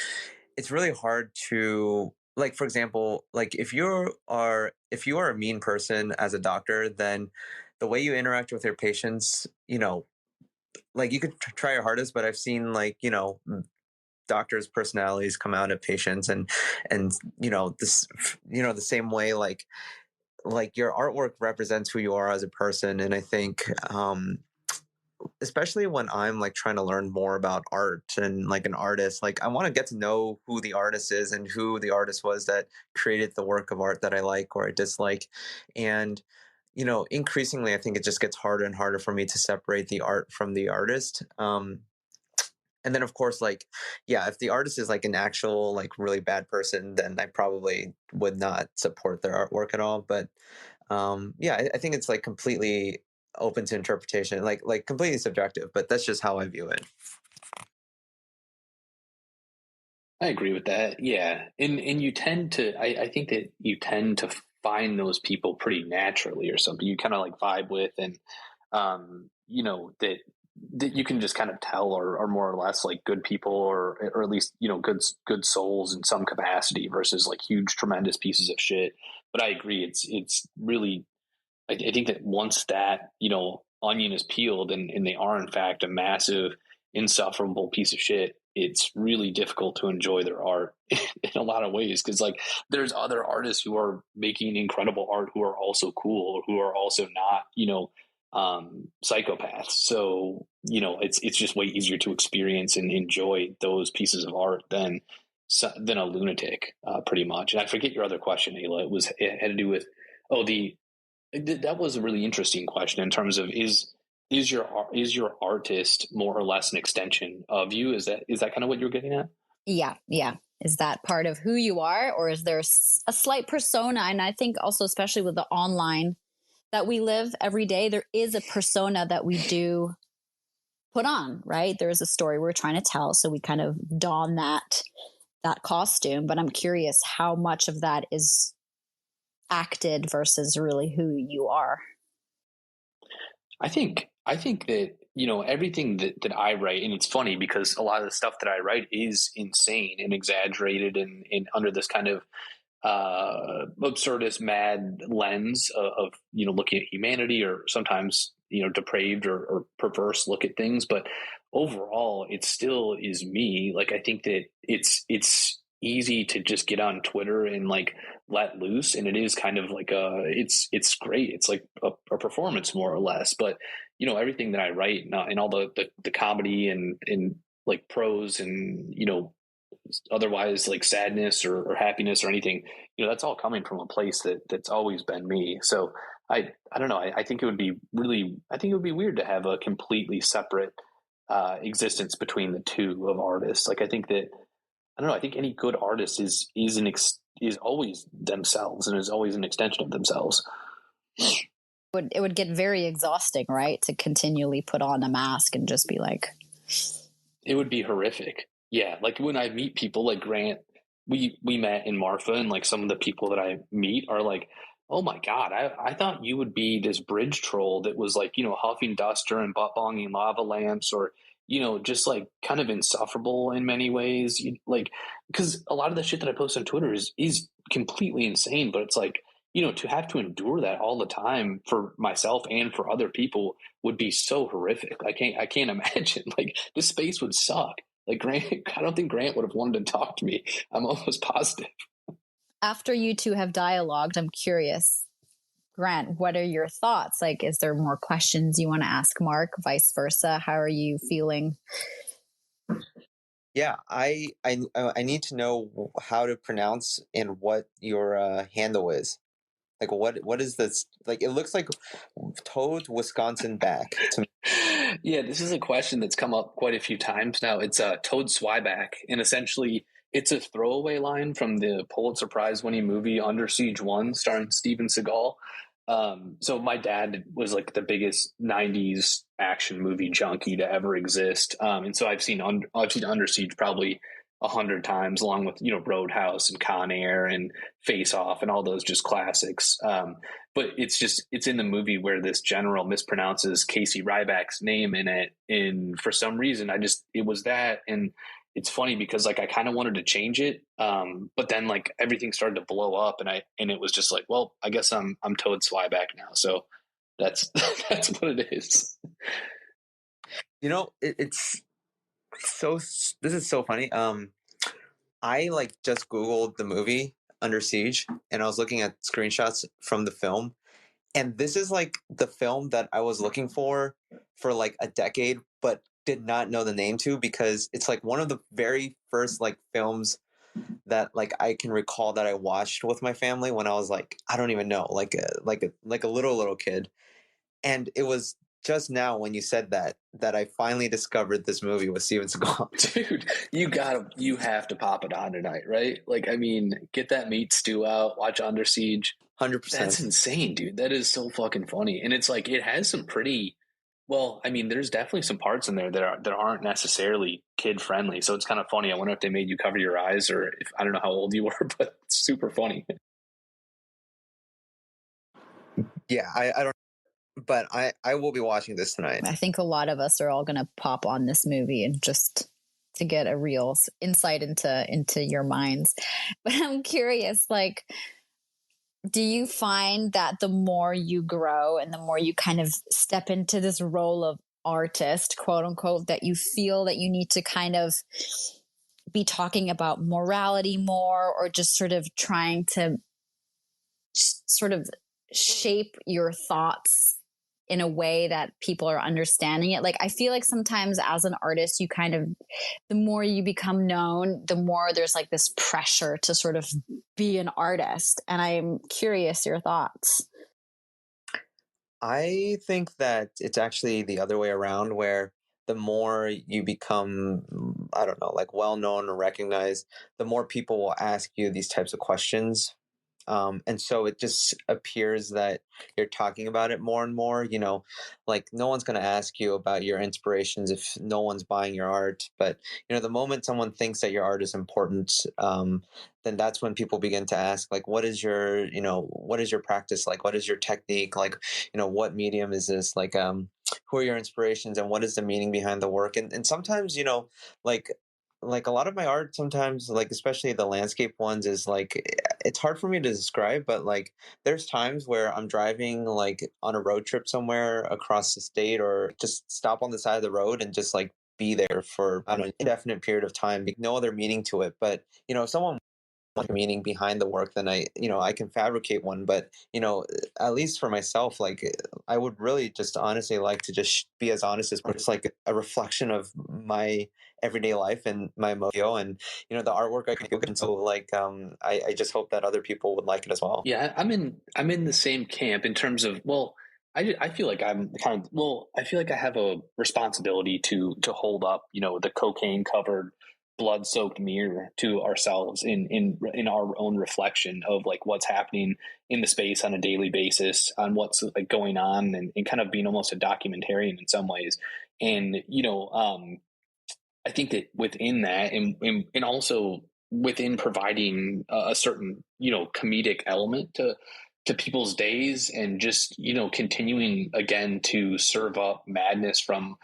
it's really hard to, like, for example, like if you are a mean person as a doctor, then the way you interact with your patients, like you could try your hardest, but I've seen, like, doctors' personalities come out at patients, and this, the same way, like your artwork represents who you are as a person. And I think especially when I'm like trying to learn more about art and like an artist, like I want to get to know who the artist is and who the artist was that created the work of art that I like or I dislike. And increasingly I think it just gets harder and harder for me to separate the art from the artist. And then of course, like, yeah, if the artist is like an actual like really bad person, then I probably would not support their artwork at all. But yeah, I think it's like completely open to interpretation, like completely subjective, but that's just how I view it. I agree with that. Yeah. And you tend to, I think that you tend to find those people pretty naturally, or something you kind of like vibe with. And, that that you can just kind of tell are more or less like good people, or at least, you know, good souls in some capacity, versus like huge tremendous pieces of shit. But I agree, it's really, I think that once that, you know, onion is peeled, and they are in fact a massive insufferable piece of shit, it's really difficult to enjoy their art in a lot of ways, because like there's other artists who are making incredible art who are also cool, who are also not, you know, psychopaths. So, you know, it's just way easier to experience and enjoy those pieces of art than a lunatic, pretty much. And I forget your other question, Ayla. It had to do with, oh, that was a really interesting question in terms of, is your artist more or less an extension of you? Is that kind of what you're getting at? Yeah, yeah. Is that part of who you are, or is there a slight persona? And I think also, especially with the online that we live every day, there is a persona that we do put on, right? There is a story we're trying to tell, so we kind of don that costume. But I'm curious how much of that is acted versus really who you are. I think that, you know, everything that I write, and it's funny because a lot of the stuff that I write is insane and exaggerated, and under this kind of absurdist mad lens of, you know, looking at humanity, or sometimes, you know, depraved or perverse look at things. But overall it still is me. Like, I think that it's easy to just get on Twitter and like let loose, and it is kind of like it's great. It's like a performance, more or less. But, you know, everything that I write, and all the comedy and like prose, and, you know, otherwise like sadness or happiness or anything, you know, that's all coming from a place that's always been me. So I don't know. I think it would be weird to have a completely separate existence between the two of artists. Like, I think that, I don't know. I think any good artist is always themselves, and is always an extension of themselves. It would get very exhausting, right? To continually put on a mask and just be like, It would be horrific. Yeah, like when I meet people like Grant, we met in Marfa, and like some of the people that I meet are like, oh my god, I thought you would be this bridge troll that was like, you know, huffing duster and butt bonging lava lamps, or, you know, just like kind of insufferable in many ways. Like, because a lot of the shit that I post on Twitter is completely insane, but it's like, you know, to have to endure that all the time for myself and for other people would be so horrific. I can't imagine. Like, this space would suck. Like, Grant, I don't think Grant would have wanted to talk to me. I'm almost positive. after you two have dialogued, I'm curious, Grant, what are your thoughts? Like, is there more questions you want to ask Mark? Vice versa. How are you feeling? Yeah, I need to know how to pronounce and what your handle is. Like, what is this? Like, it looks like Toad Wisconsin back to me. Yeah, this is a question that's come up quite a few times now. It's Toad Swyback, and essentially it's a throwaway line from the Pulitzer Prize winning movie Under Siege 1, starring Steven Seagal. So my dad was like the biggest '90s action movie junkie to ever exist, and so I've seen Under Siege probably 100 times, along with, you know, Roadhouse and Con Air and Face Off and all those just classics. But it's in the movie where this general mispronounces Casey Ryback's name in it, and for some reason it was that. And it's funny because like I kind of wanted to change it, but then like everything started to blow up, and it was just like, well, I guess I'm Toad Swyback now, so that's that's what it is. You know, it's so. This is so funny. I like just Googled the movie Under Siege, and I was looking at screenshots from the film, and this is like the film that I was looking for like a decade, but did not know the name to, because it's like one of the very first like films that like I can recall that I watched with my family when I was like, I don't even know, like a little kid. And it was just now when you said that I finally discovered this movie with Steven Seagal. Dude, you have to pop it on tonight, right? Like, I mean, get that meat stew out, watch Under Siege. 100%. That's insane, dude. That is so fucking funny. And it's like it has some pretty, well, I mean, there's definitely some parts in there that aren't necessarily kid friendly. So it's kind of funny. I wonder if they made you cover your eyes, or if, I don't know how old you were, but it's super funny. Yeah, I don't. but I will be watching this tonight. I think a lot of us are all going to pop on this movie and just to get a real insight into your minds. But I'm curious, like, do you find that the more you grow and the more you kind of step into this role of artist, quote unquote, that you feel that you need to kind of be talking about morality more, or just sort of trying to sort of shape your thoughts in a way that people are understanding it? Like, I feel like sometimes as an artist, you kind of, the more you become known, the more there's like this pressure to sort of be an artist. And I'm curious your thoughts. I think that it's actually the other way around, where the more you become, I don't know, like well known or recognized, the more people will ask you these types of questions. And so it just appears that you're talking about it more and more. Like no one's going to ask you about your inspirations if no one's buying your art. But the moment someone thinks that your art is important, then that's when people begin to ask, like, what is your practice like? What is your technique like? What medium is this? Like, who are your inspirations, and what is the meaning behind the work? And sometimes, like a lot of my art sometimes, like especially the landscape ones, is like it's hard for me to describe, but like there's times where I'm driving like on a road trip somewhere across the state, or just stop on the side of the road and just like be there for, I don't know, an indefinite period of time, no other meaning to it. But if someone wants a meaning behind the work, then I can fabricate one. But at least for myself, like I would really just honestly like to just be as honest as possible. It's like a reflection of my everyday life and my emotion, and the artwork I could do. And so like I just hope that other people would like it as well. Yeah, I'm in the same camp in terms of, well, I feel like I'm kind of, well, I feel like I have a responsibility to hold up, the cocaine covered, blood soaked mirror to ourselves in our own reflection of like what's happening in the space on a daily basis, on what's like going on, and kind of being almost a documentarian in some ways. And I think that within that, and also within providing a certain comedic element to people's days, and just continuing again to serve up madness from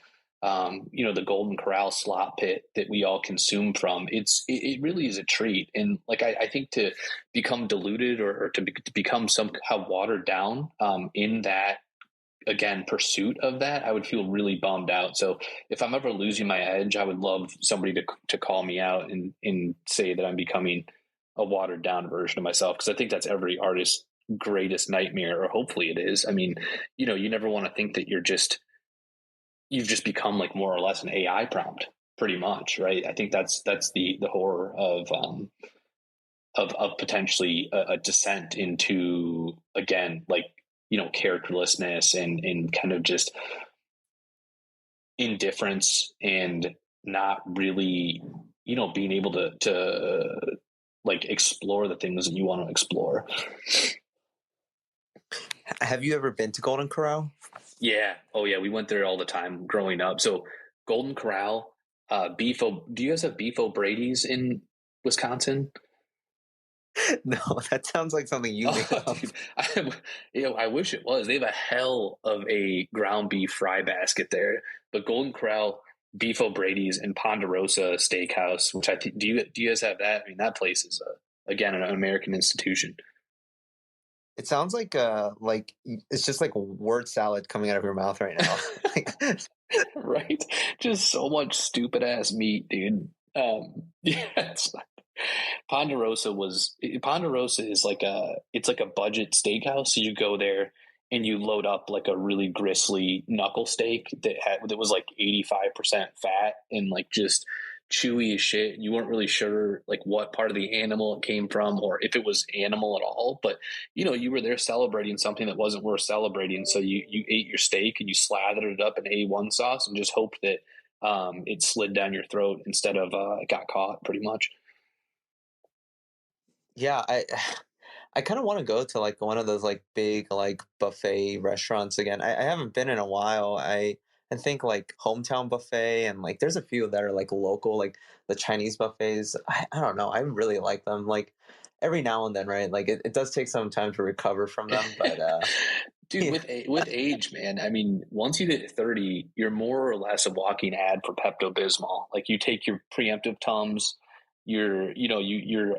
the Golden Corral slot pit that we all consume from. It really is a treat. And like I think to become diluted, or to become somehow watered down in that, again, pursuit of that, I would feel really bummed out. So if I'm ever losing my edge, I would love somebody to call me out and say that I'm becoming a watered down version of myself, because I think that's every artist's greatest nightmare, or hopefully it is. I mean, you never want to think that you've just become like more or less an AI prompt, pretty much, right? I think that's the horror of potentially a descent into, again, like characterlessness, and kind of just indifference, and not really being able to like explore the things that you want to explore. Have you ever been to Golden Corral? Yeah. Oh yeah, we went there all the time growing up. So Golden Corral, do you guys have Beef O'Brady's in Wisconsin? No, that sounds like something you made up. Dude, I wish it was. They have a hell of a ground beef fry basket there. But Golden Corral, Beef O'Brady's, and Ponderosa Steakhouse, which I think, do you guys have that? I mean, that place is again an American institution. It sounds like it's just like word salad coming out of your mouth right now. Right? Just so much stupid ass meat, dude. Yeah, Ponderosa is like it's like a budget steakhouse. So you go there and you load up like a really gristly knuckle steak that was like 85% fat and like just chewy as shit. And you weren't really sure like what part of the animal it came from, or if it was animal at all. But you were there celebrating something that wasn't worth celebrating. So you ate your steak and you slathered it up in A1 sauce and just hoped that it slid down your throat instead of it got caught, pretty much. Yeah, I kind of want to go to like one of those like big like buffet restaurants again. I haven't been in a while. I think like Hometown Buffet, and like there's a few that are like local, like the Chinese buffets. I don't know. I really like them. Like every now and then, right? Like it does take some time to recover from them, but Dude, with age, man. I mean, once you hit 30, you're more or less a walking ad for Pepto-Bismol. Like you take your preemptive Tums, you're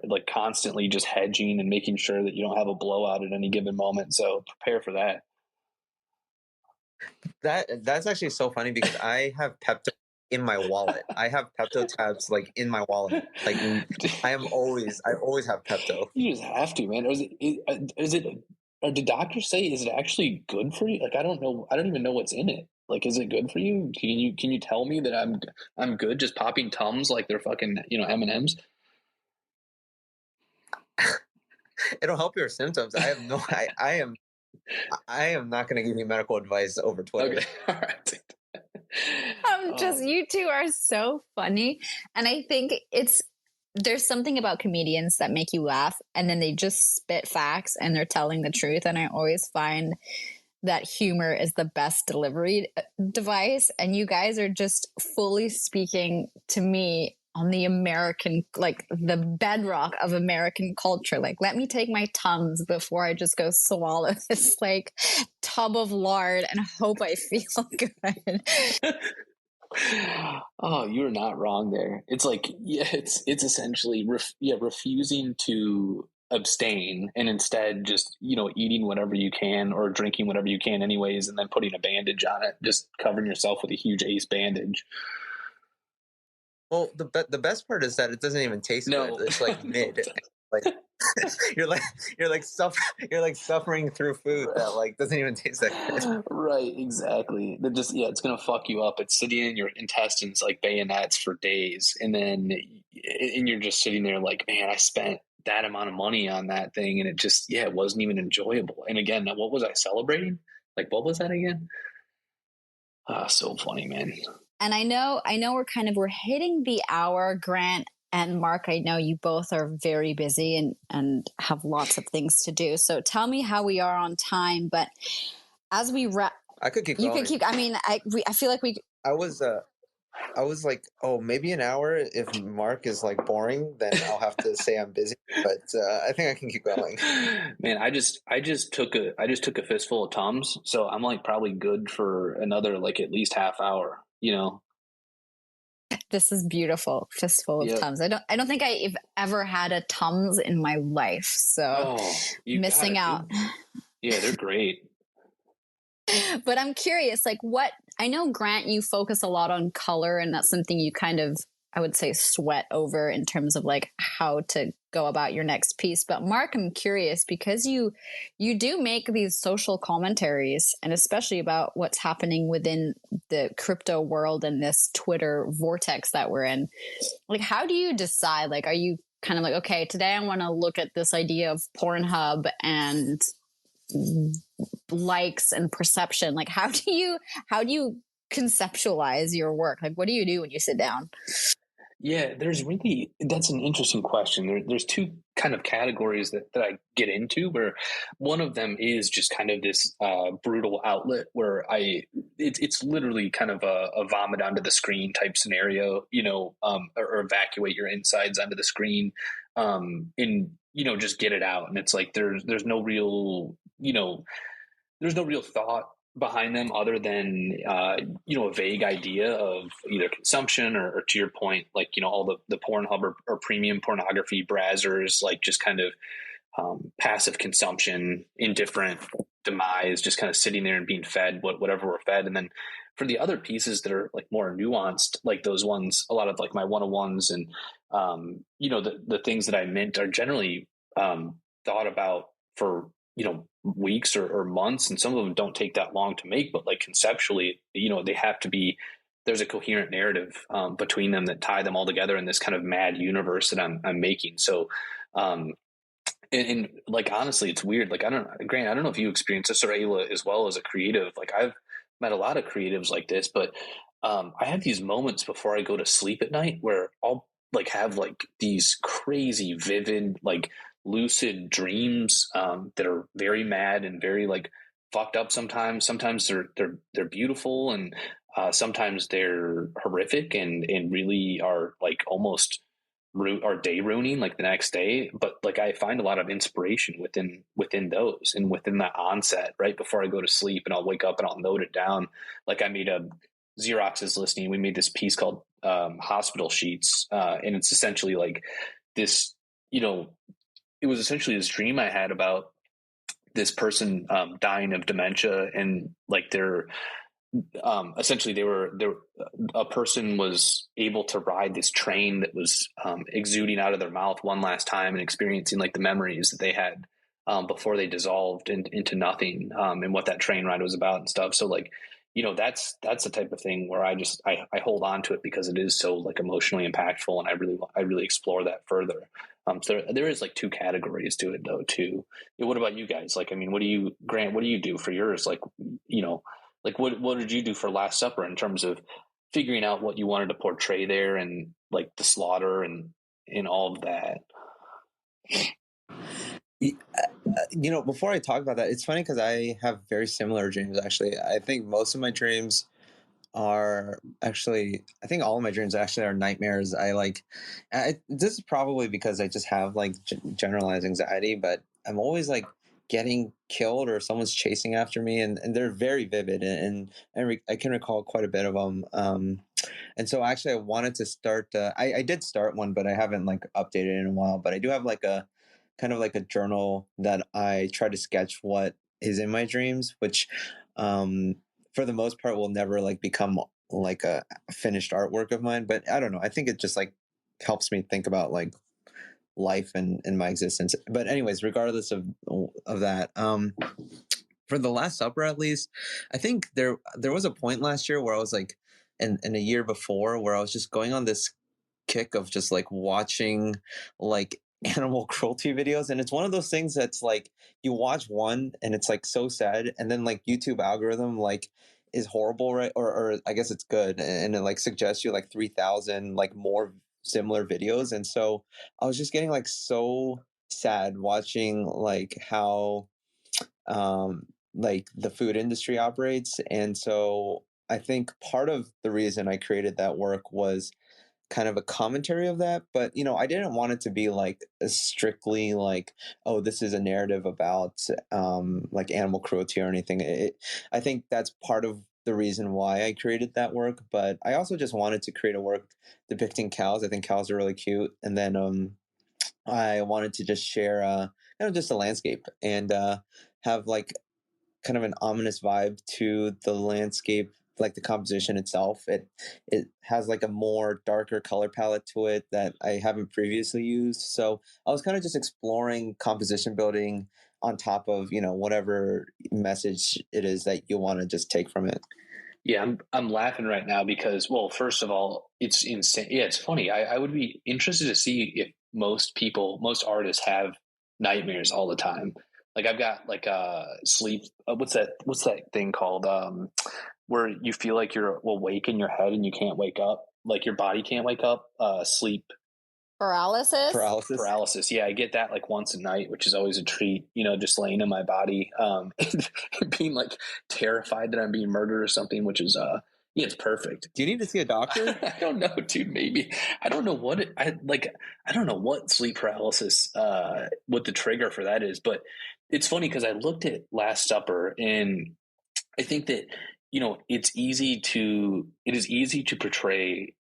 like constantly just hedging and making sure that you don't have a blowout at any given moment. So prepare for that. That's actually so funny because I have Pepto in my wallet. I have Pepto tabs like in my wallet. Like I always have Pepto. You just have to, man. Or is it, or did doctors say, is it actually good for you? Like, I don't know. I don't even know what's in it. Like, is it good for you? Can you tell me that I'm good just popping Tums like they're fucking, M&Ms? It'll help your symptoms. I am not going to give you medical advice over Twitter. Okay. All right. You two are so funny. And I think there's something about comedians that make you laugh and then they just spit facts and they're telling the truth. And I always find that humor is the best delivery device. And you guys are just fully speaking to me on the American, like the bedrock of American culture. Like, let me take my Tums before I just go swallow this like tub of lard and hope I feel good. Oh, you're not wrong there. It's like, yeah, it's essentially refusing to abstain and instead just, eating whatever you can or drinking whatever you can anyways, and then putting a bandage on it, just covering yourself with a huge ace bandage. Well, the best part is that it doesn't even taste good. It's like mid. Like you're like suffering through food that like doesn't even taste that good. Right, exactly. It's gonna fuck you up. It's sitting in your intestines like bayonets for days, and you're just sitting there like, man, I spent that amount of money on that thing, and it wasn't even enjoyable. And again, what was I celebrating? Like, what was that again? So funny, man. And I know we're hitting the hour, Grant and Mark. I know you both are very busy and have lots of things to do. So tell me how we are on time. But as we wrap, I could keep going. You could keep. I mean, I feel like we. I was like, oh, maybe an hour. If Mark is like boring, then I'll have to say I'm busy. But I think I can keep going. Man, I just took a fistful of Tums, so I'm like probably good for another like at least half hour. This is beautiful. Fistful of Tums. I don't think I've ever had a Tums in my life. So missing out. Yeah, they're great. But I'm curious, like I know, Grant, you focus a lot on color, and that's something you kind of, I would say, sweat over in terms of like how to go about your next piece. But Mark, I'm curious because you do make these social commentaries, and especially about what's happening within the crypto world and this Twitter vortex that we're in. Like, how do you decide? Like, are you kind of like, okay, today I want to look at this idea of Pornhub and likes and perception? Like, how do you conceptualize your work? Like, what do you do when you sit down? Yeah, that's an interesting question. There's two kind of categories that I get into, where one of them is just kind of this brutal outlet where it's literally kind of a vomit onto the screen type scenario, or evacuate your insides onto the screen, and just get it out. And it's like there's no real thought behind them other than a vague idea of either consumption or to your point, like all the Pornhub or premium pornography browsers, like just kind of passive consumption, indifferent demise, just kind of sitting there and being fed whatever we're fed. And then for the other pieces that are like more nuanced, like those ones, a lot of like my 101s and the things that I mint are generally thought about for weeks or months, and some of them don't take that long to make, but like conceptually, they have to be, there's a coherent narrative between them that tie them all together in this kind of mad universe that I'm making. So and like honestly, it's weird. Like Grant, I don't know if you experience this, or Ayla, as well as a creative. Like I've met a lot of creatives like this, but I have these moments before I go to sleep at night where I'll like have like these crazy vivid like lucid dreams that are very mad and very like fucked up. Sometimes they're beautiful, and sometimes they're horrific and really are like almost or day ruining like the next day, but like I find a lot of inspiration within those and within that onset right before I go to sleep, and I'll wake up and I'll note it down. Like I made Xerox is listening. We made this piece called Hospital Sheets, and it's essentially like this. It was essentially this dream I had about this person dying of dementia, and like they're essentially they were there. A person was able to ride this train that was exuding out of their mouth one last time and experiencing like the memories that they had before they dissolved into nothing, and what that train ride was about and stuff. So like, that's the type of thing where I hold on to it because it is so like emotionally impactful, and I really explore that further. So there is like two categories to it though too. What about you guys? Like, I mean, Grant, what do you do for yours? Like, like what did you do for Last Supper in terms of figuring out what you wanted to portray there, and like the slaughter and all of that? Before I talk about that, it's funny because I have very similar dreams. Actually, I think most of my dreams are actually, I think all of my dreams actually are nightmares. This is probably because I just have like generalized anxiety, but I'm always like getting killed or someone's chasing after me, and they're very vivid, and I can recall quite a bit of them. And so actually I wanted to start, I did start one, but I haven't like updated it in a while, but I do have like a kind of like a journal that I try to sketch what is in my dreams, which, for the most part will never like become like a finished artwork of mine. But I don't know. I think it just like helps me think about like life and my existence. But anyways, regardless of that, for the Last Supper, at least, I think there was a point last year where I was like, and a year before, where I was just going on this kick of just like watching like animal cruelty videos. And it's one of those things that's like you watch one and it's like so sad, and then like YouTube algorithm like is horrible, right? Or I guess it's good, and it like suggests you like 3,000 like more similar videos. And so I was just getting like so sad watching like how like the food industry operates. And so I think part of the reason I created that work was kind of a commentary of that. But I didn't want it to be like a strictly like, oh, this is a narrative about like animal cruelty or anything. I think that's part of the reason why I created that work. But I also just wanted to create a work depicting cows. I think cows are really cute. And then I wanted to just share just a landscape, and have like kind of an ominous vibe to the landscape, like the composition itself. It has like a more darker color palette to it that I haven't previously used. So I was kind of just exploring composition building on top of whatever message it is that you want to just take from it. Yeah, I'm laughing right now because, well, first of all, it's insane. Yeah, it's funny. I would be interested to see if most artists have nightmares all the time. Like I've got like sleep. What's that thing called? Where you feel like you're awake in your head and you can't wake up, like your body can't wake up. Sleep paralysis. Yeah, I get that like once a night, which is always a treat. Just laying in my body, and being like terrified that I'm being murdered or something, which is yeah, it's perfect. Do you need to see a doctor? I don't know, dude. Maybe I don't know what I don't know what sleep paralysis, what the trigger for that is, but it's funny because I looked at Last Supper, and I think that it is easy to portray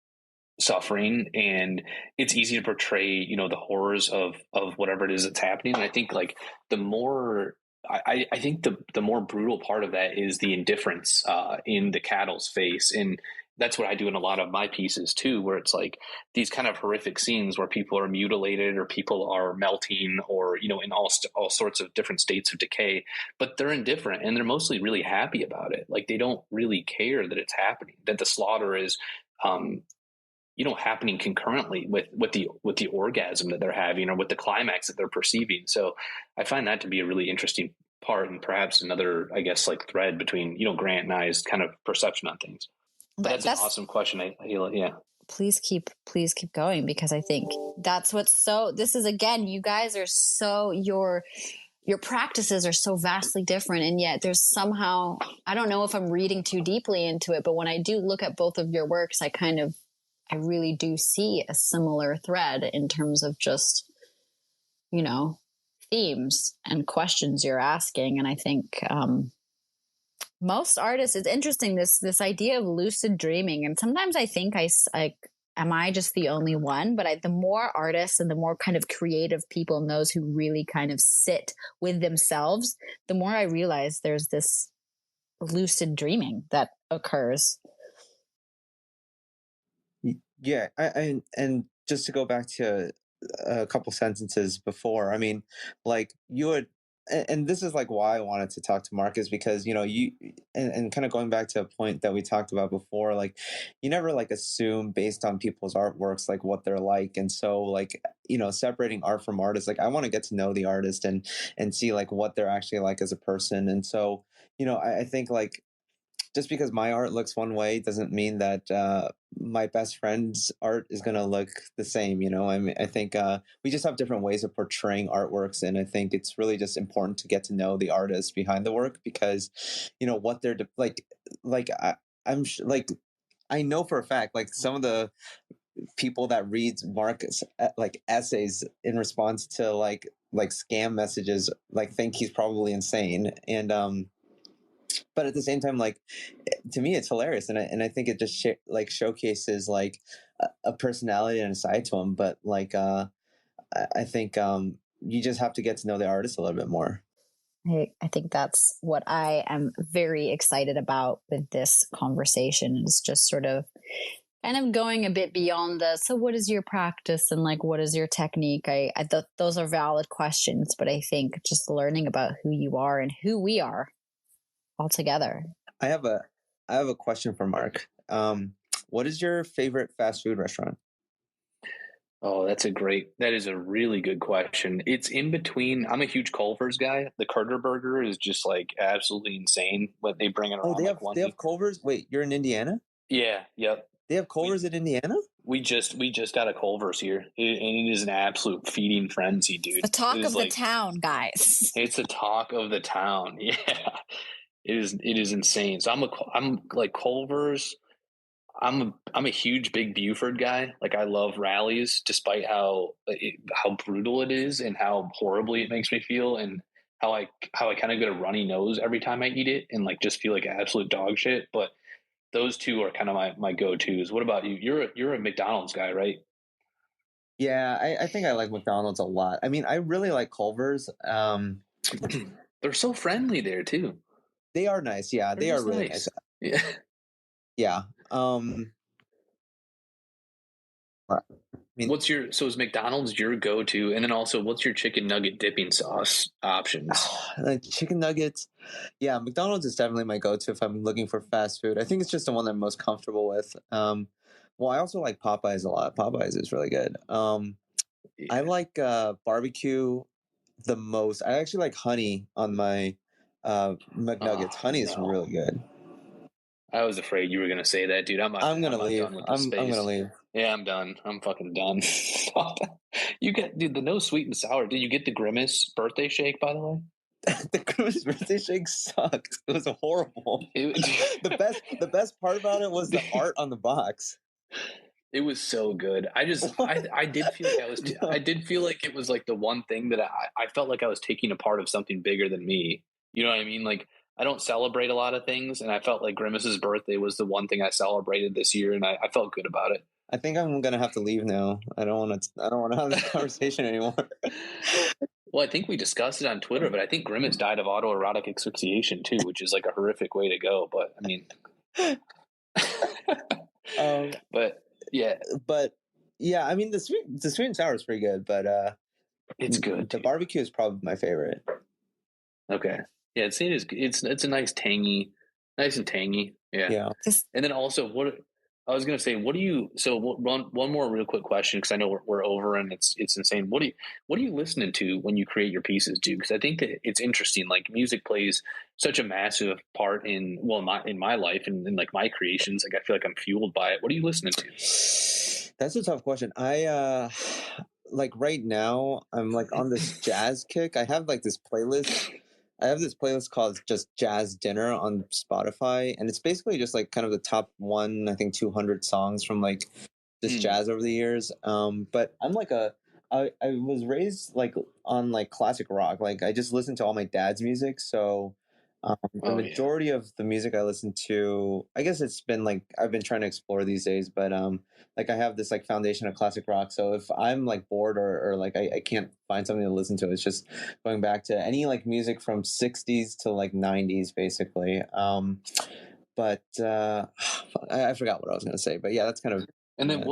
suffering, and it's easy to portray the horrors of whatever it is that's happening. And I think like the more I think the more brutal part of that is the indifference in the cattle's face. And that's what I do in a lot of my pieces too, where it's like these kind of horrific scenes where people are mutilated or people are melting or in all sorts of different states of decay, but they're indifferent and they're mostly really happy about it. Like they don't really care that it's happening, that the slaughter is happening concurrently with the orgasm that they're having or with the climax that they're perceiving. So I find that to be a really interesting part, and perhaps another, I guess, like thread between Grant and I's kind of perception on things. But that's an awesome question. Yeah. Please keep going, because I think that's this is, again, you guys are so, your practices are so vastly different. And yet there's somehow, I don't know if I'm reading too deeply into it, but when I do look at both of your works, I kind of I really do see a similar thread in terms of just, you know, themes and questions you're asking. And I think most artists, it's interesting, this idea of lucid dreaming. And sometimes I think am I just the only one? But the more artists and the more kind of creative people and those who really kind of sit with themselves, the more I realize there's this lucid dreaming that occurs. Yeah, and just to go back to a couple sentences before, I mean, like you would, and this is like why I wanted to talk to Mark, is because you, and kind of going back to a point that we talked about before, like you never like assume based on people's artworks like what they're like, and so like separating art from artists, like I want to get to know the artist and see like what they're actually like as a person, and so I think like just because my art looks one way doesn't mean that my best friend's art is going to look the same. I mean, I think we just have different ways of portraying artworks, and I think it's really just important to get to know the artist behind the work, because what they're like like I know for a fact like some of the people that reads Marcus like essays in response to like scam messages like think he's probably insane, and but at the same time, like to me, it's hilarious, and I think it just showcases like a personality and a side to him. But like I think you just have to get to know the artist a little bit more. I think that's what I am very excited about with this conversation, is just sort of kind of going a bit beyond so what is your practice and like what is your technique? Those are valid questions, but I think just learning about who you are and who we are all together. I have a question for Mark. What is your favorite fast food restaurant? Oh, that is a really good question. It's in between. I'm a huge Culver's guy. The Carter Burger is just like absolutely insane what they bring it around. Oh, they have Culver's? Wait, you're in Indiana? Yeah, yep. They have Culver's in Indiana? We just got a Culver's here, and it is an absolute feeding frenzy, dude. The talk of the town, guys. It's the talk of the town. Yeah, it is insane. So I'm like Culver's. I'm a huge big Buford guy. Like I love rallies, despite how brutal it is and how horribly it makes me feel, and how I kind of get a runny nose every time I eat it, and like just feel like absolute dog shit. But those two are kind of my go tos. What about you? You're a McDonald's guy, right? Yeah, I think I like McDonald's a lot. I mean, I really like Culver's. They're so friendly there too. They are nice. Yeah, they are really nice. Yeah. Yeah. I mean, is McDonald's your go-to? And then also, what's your chicken nugget dipping sauce options? Like chicken nuggets. Yeah, McDonald's is definitely my go-to if I'm looking for fast food. I think it's just the one that I'm most comfortable with. Well, I also like Popeyes a lot. Popeyes is really good. Yeah. I like barbecue the most. I actually like honey on my McNuggets. Honey is really good. I was afraid you were gonna say that, dude. I'm gonna leave. I'm gonna leave. Yeah, I'm done. I'm fucking done. You get, dude, the no sweet and sour. Did you get the Grimace birthday shake, by the way? The Grimace birthday shake sucked. It was horrible. The best part about it was the art on the box. It was so good. I did feel like I did feel like it was like the one thing that I felt like I was taking a part of something bigger than me. You know what I mean? Like I don't celebrate a lot of things, and I felt like Grimace's birthday was the one thing I celebrated this year, and I felt good about it. I think I'm gonna have to leave now. I don't want to have this conversation anymore. Well, I think we discussed it on Twitter, but I think Grimace died of autoerotic asphyxiation too, which is like a horrific way to go. But I mean, but yeah, I mean the sweet and sour is pretty good, but it's good. The barbecue is probably my favorite. Okay, yeah, it is. It's a nice and tangy. Yeah. Yeah. And then also, what I was gonna say, what do you? So one more real quick question, because I know we're over and it's insane. What are you listening to when you create your pieces, dude? Because I think that it's interesting. Like music plays such a massive part in my life and in like my creations. Like I feel like I'm fueled by it. What are you listening to? That's a tough question. I like right now I'm like on this jazz kick. I have like this playlist. I have this playlist called just Jazz Dinner on Spotify, and it's basically just like kind of the top 200 songs from like this jazz over the years. But I'm like I was raised like on like classic rock. Like I just listened to all my dad's music. So the majority of the music I listen to, I guess it's been like I've been trying to explore these days, but like I have this like foundation of classic rock. So if I'm like bored or like I can't find something to listen to, it's just going back to any like music from 60s to like 90s basically. But I forgot what I was going to say, but yeah, that's kind of. And then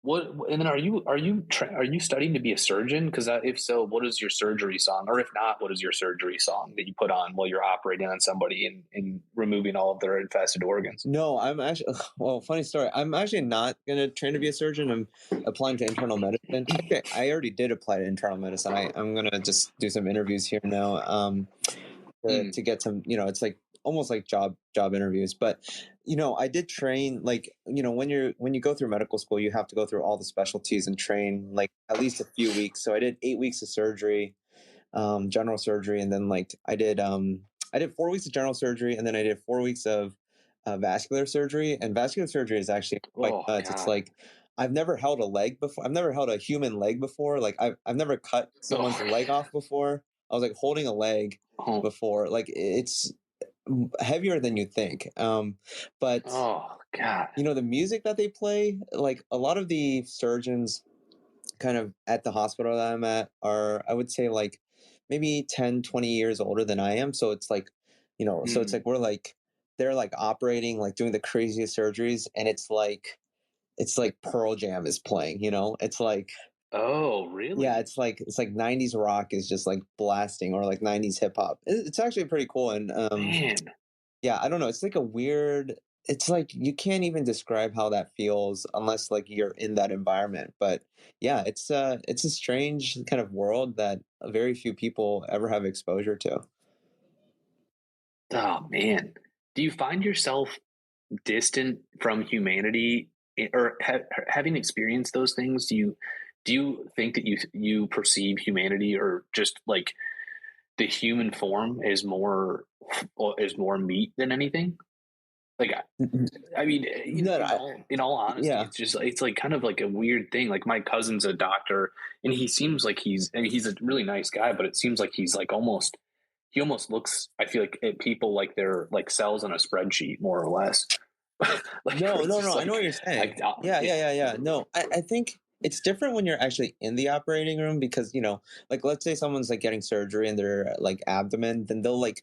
and then are you studying to be a surgeon? Because if so, what is your surgery song? Or if not, what is your surgery song that you put on while you're operating on somebody and removing all of their infested organs? No, I'm actually, well, funny story. I'm actually not going to train to be a surgeon. I'm applying to internal medicine. Actually, I already did apply to internal medicine. I'm going to just do some interviews here now to get some, it's like almost like job interviews. But, I did train, like, when you go through medical school, you have to go through all the specialties and train like at least a few weeks. So I did 8 weeks of surgery, general surgery, and then like I did 4 weeks of general surgery, and then I did 4 weeks of vascular surgery. And vascular surgery is actually quite nuts. It's like I've never held a leg before. I've never held a human leg before. Like I've never cut someone's leg off before. I was like holding a leg before. Like it's heavier than you think. But the music that they play, like a lot of the surgeons kind of at the hospital that I'm at are, I would say, like maybe 10, 20 years older than I am. So it's like, so it's like they're like operating, like doing the craziest surgeries, and it's like Pearl Jam is playing, it's like, oh, really? yeah, it's like 90s rock is just like blasting, or like 90s hip hop. It's actually pretty cool. And Man. yeah, I don't know. It's like it's like you can't even describe how that feels unless like you're in that environment. But yeah, it's a strange kind of world that very few people ever have exposure to. Oh, man. Do you find yourself distant from humanity, or having experienced those things? Do you think that you perceive humanity, or just like the human form, as more meat than anything? Like, I mean, in all honesty, Yeah. it's like kind of like a weird thing. Like my cousin's a doctor, and he seems like he's a really nice guy, but it seems like he's like he almost looks, I feel like, at people like they're like cells on a spreadsheet, more or less. Like, No. like, I know what you're saying. Yeah. No, I think it's different when you're actually in the operating room, because, like let's say someone's like getting surgery in their like abdomen, then they'll like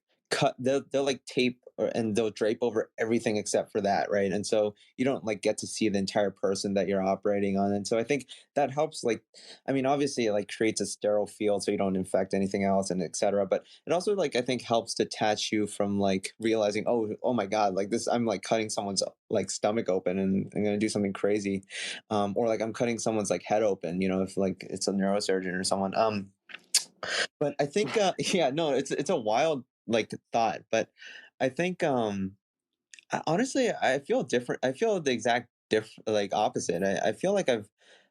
they'll like tape and they'll drape over everything except for that, right? And so you don't like get to see the entire person that you're operating on. And so I think that helps, like, I mean, obviously it like creates a sterile field so you don't infect anything else and etc. But it also, like, I think helps detach you from like realizing, oh my god, like this, I'm like cutting someone's like stomach open and I'm gonna do something crazy, or like I'm cutting someone's like head open, if like it's a neurosurgeon or someone. But I think yeah, no, it's a wild like thought. But I think honestly, I feel different. I feel the exact like opposite. I feel like I've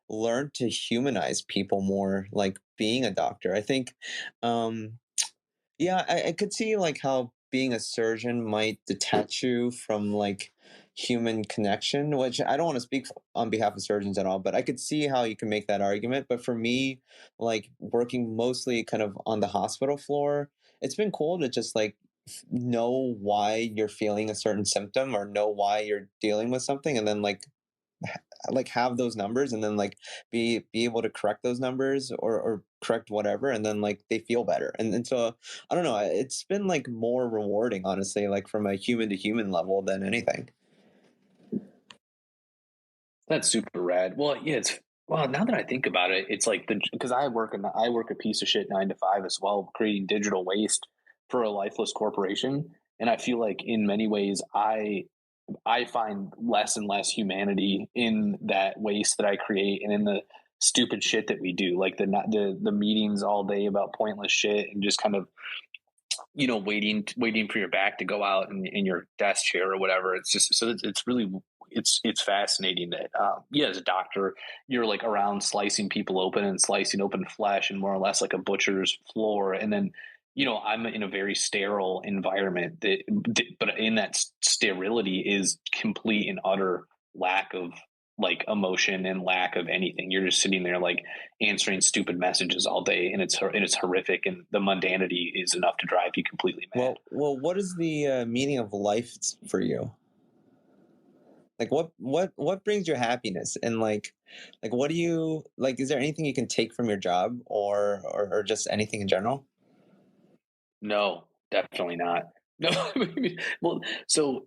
learned to humanize people more, like being a doctor. I think yeah, I could see like how being a surgeon might detach you from like human connection, which I don't want to speak on behalf of surgeons at all, but I could see how you can make that argument. But for me, like working mostly kind of on the hospital floor, it's been cool to just like know why you're feeling a certain symptom, or know why you're dealing with something, and then like have those numbers, and then like be able to correct those numbers, or correct whatever, and then like they feel better. And so I don't know, it's been like more rewarding, honestly, like from a human to human level than anything. That's super rad. Well, yeah, now that I think about it, it's like because I work a piece of shit 9 to 5 as well, creating digital waste for a lifeless corporation, and I feel like in many ways I find less and less humanity in that waste that I create, and in the stupid shit that we do, like the meetings all day about pointless shit, and just kind of waiting for your back to go out in your desk chair or whatever. It's just so it's really it's fascinating that as a doctor, you're like around slicing people open and slicing open flesh, and more or less like a butcher's floor. And then I'm in a very sterile environment but in that sterility is complete and utter lack of like emotion and lack of anything. You're just sitting there like answering stupid messages all day, and it's horrific, and the mundanity is enough to drive you completely mad. Well, what is the meaning of life for you? Like what brings you happiness, and like what do you like? Is there anything you can take from your job, or just anything in general? No, definitely not. No, well, so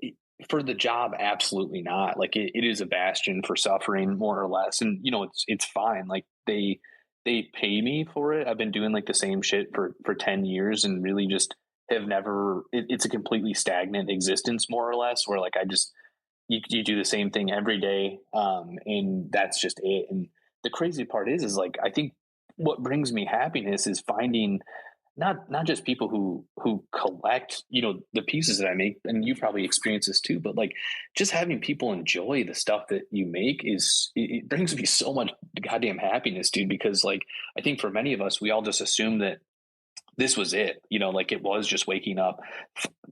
for the job, absolutely not. Like it is a bastion for suffering, more or less, and it's fine. Like they pay me for it. I've been doing like the same shit for 10 years, and really just have never. It's a completely stagnant existence, more or less, where like I just you do the same thing every day, and that's just it. And the crazy part is like I think what brings me happiness is finding not just people who collect the pieces that I make, and you probably experience this too, but like just having people enjoy the stuff that you make it brings me so much goddamn happiness, dude, because like I think for many of us we all just assume that this was it, like it was just waking up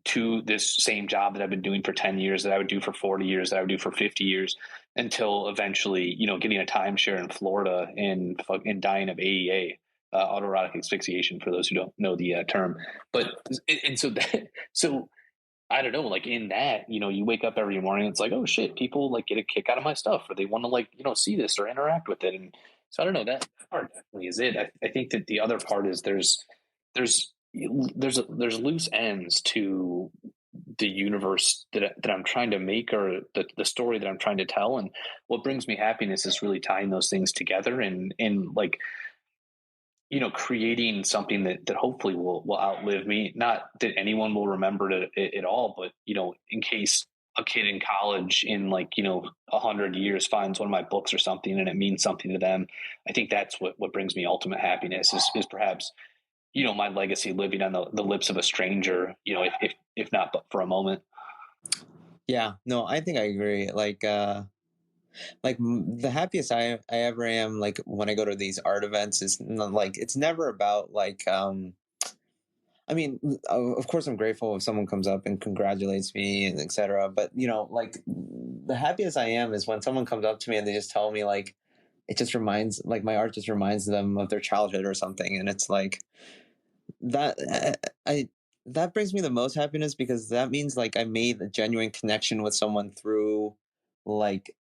to this same job that I've been doing for 10 years, that I would do for 40 years, that I would do for 50 years, until eventually, getting a timeshare in Florida and dying of AEA, autoerotic asphyxiation, for those who don't know the term. But, and so that, so I don't know, like in that, you wake up every morning, it's like, oh shit, people like get a kick out of my stuff, or they want to like, see this or interact with it. And so I don't know, that part definitely is it. I think that the other part is there's there's loose ends to the universe that I'm trying to make, or the story that I'm trying to tell. And what brings me happiness is really tying those things together, and like, creating something that hopefully will outlive me. Not that anyone will remember it at all, but, in case a kid in college in like, 100 years finds one of my books or something and it means something to them. I think that's what brings me ultimate happiness is perhaps, my legacy living on the lips of a stranger, if not but for a moment. Yeah, no, I think I agree. The happiest I ever am, like when I go to these art events, is like it's never about like I mean, of course, I'm grateful if someone comes up and congratulates me and etc. But like the happiest I am is when someone comes up to me and they just tell me like it just reminds like my art just reminds them of their childhood or something, and it's like that I that brings me the most happiness, because that means like I made a genuine connection with someone through like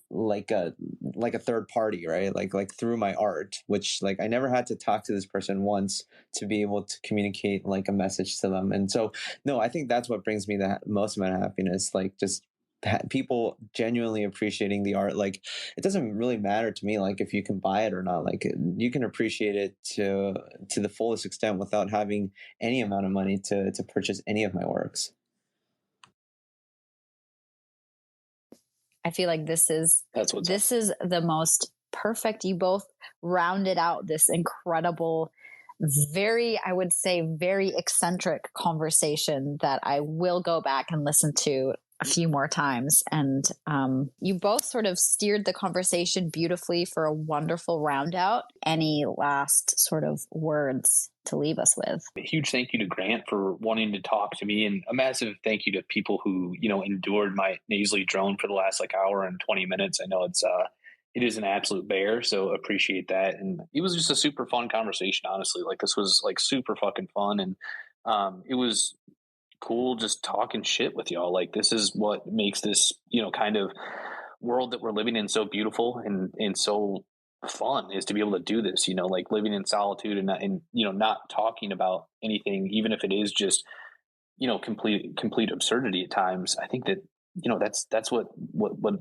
like a like a third party, right? Like through my art, which like I never had to talk to this person once to be able to communicate like a message to them. And so no, I think that's what brings me the most amount of happiness, like just people genuinely appreciating the art. Like it doesn't really matter to me like if you can buy it or not. Like you can appreciate it to the fullest extent without having any amount of money to purchase any of my works. I feel like this is the most perfect. You both rounded out this incredible, very, I would say, very eccentric conversation that I will go back and listen to a few more times. And you both sort of steered the conversation beautifully for a wonderful round out. Any last sort of words to leave us with? A huge thank you to Grant for wanting to talk to me, and a massive thank you to people who, endured my nasally drone for the last like hour and 20 minutes. I know it is an absolute bear, so appreciate that. And it was just a super fun conversation, honestly. Like this was like super fucking fun, and it was cool just talking shit with y'all. Like this is what makes this, kind of world that we're living in so beautiful and so fun, is to be able to do this, like living in solitude and not talking about anything, even if it is just, complete absurdity at times. I think that, that's what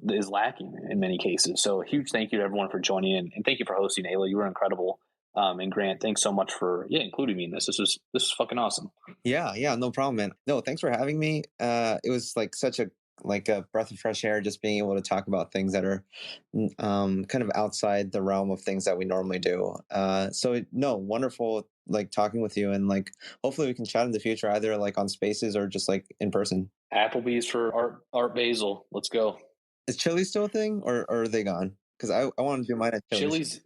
is lacking in many cases. So a huge thank you to everyone for joining in, and thank you for hosting, Ayla. You were incredible. And Grant, thanks so much for including me in this. This is fucking awesome. Yeah, no problem, man. No, thanks for having me. It was like such a breath of fresh air, just being able to talk about things that are kind of outside the realm of things that we normally do. So no, wonderful like talking with you, and like hopefully we can chat in the future, either like on Spaces or just like in person. Applebee's for Art Basel. Let's go. Is Chili still a thing, or are they gone? Because I want to do mine at Chili's.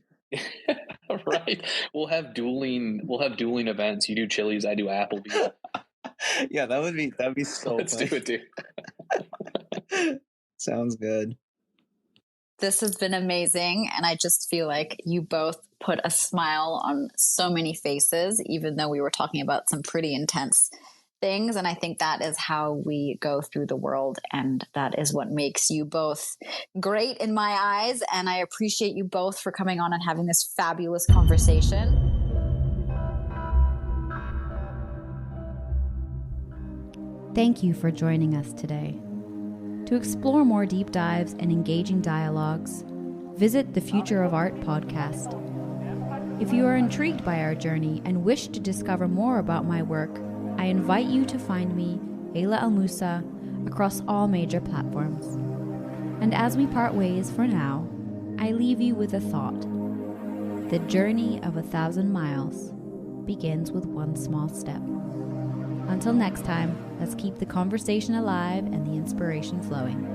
Right. We'll have dueling events. You do Chili's, I do Applebee's. Yeah, that'd be so Let's fun. do it, dude. Sounds good. This has been amazing. And I just feel like you both put a smile on so many faces, even though we were talking about some pretty intense things. And I think that is how we go through the world. And that is what makes you both great in my eyes. And I appreciate you both for coming on and having this fabulous conversation. Thank you for joining us today. To explore more deep dives and engaging dialogues, visit the Future of Art podcast. If you are intrigued by our journey and wish to discover more about my work, I invite you to find me, Ayla El-Moussa, across all major platforms. And as we part ways for now, I leave you with a thought. The journey of 1,000 miles begins with one small step. Until next time, let's keep the conversation alive and the inspiration flowing.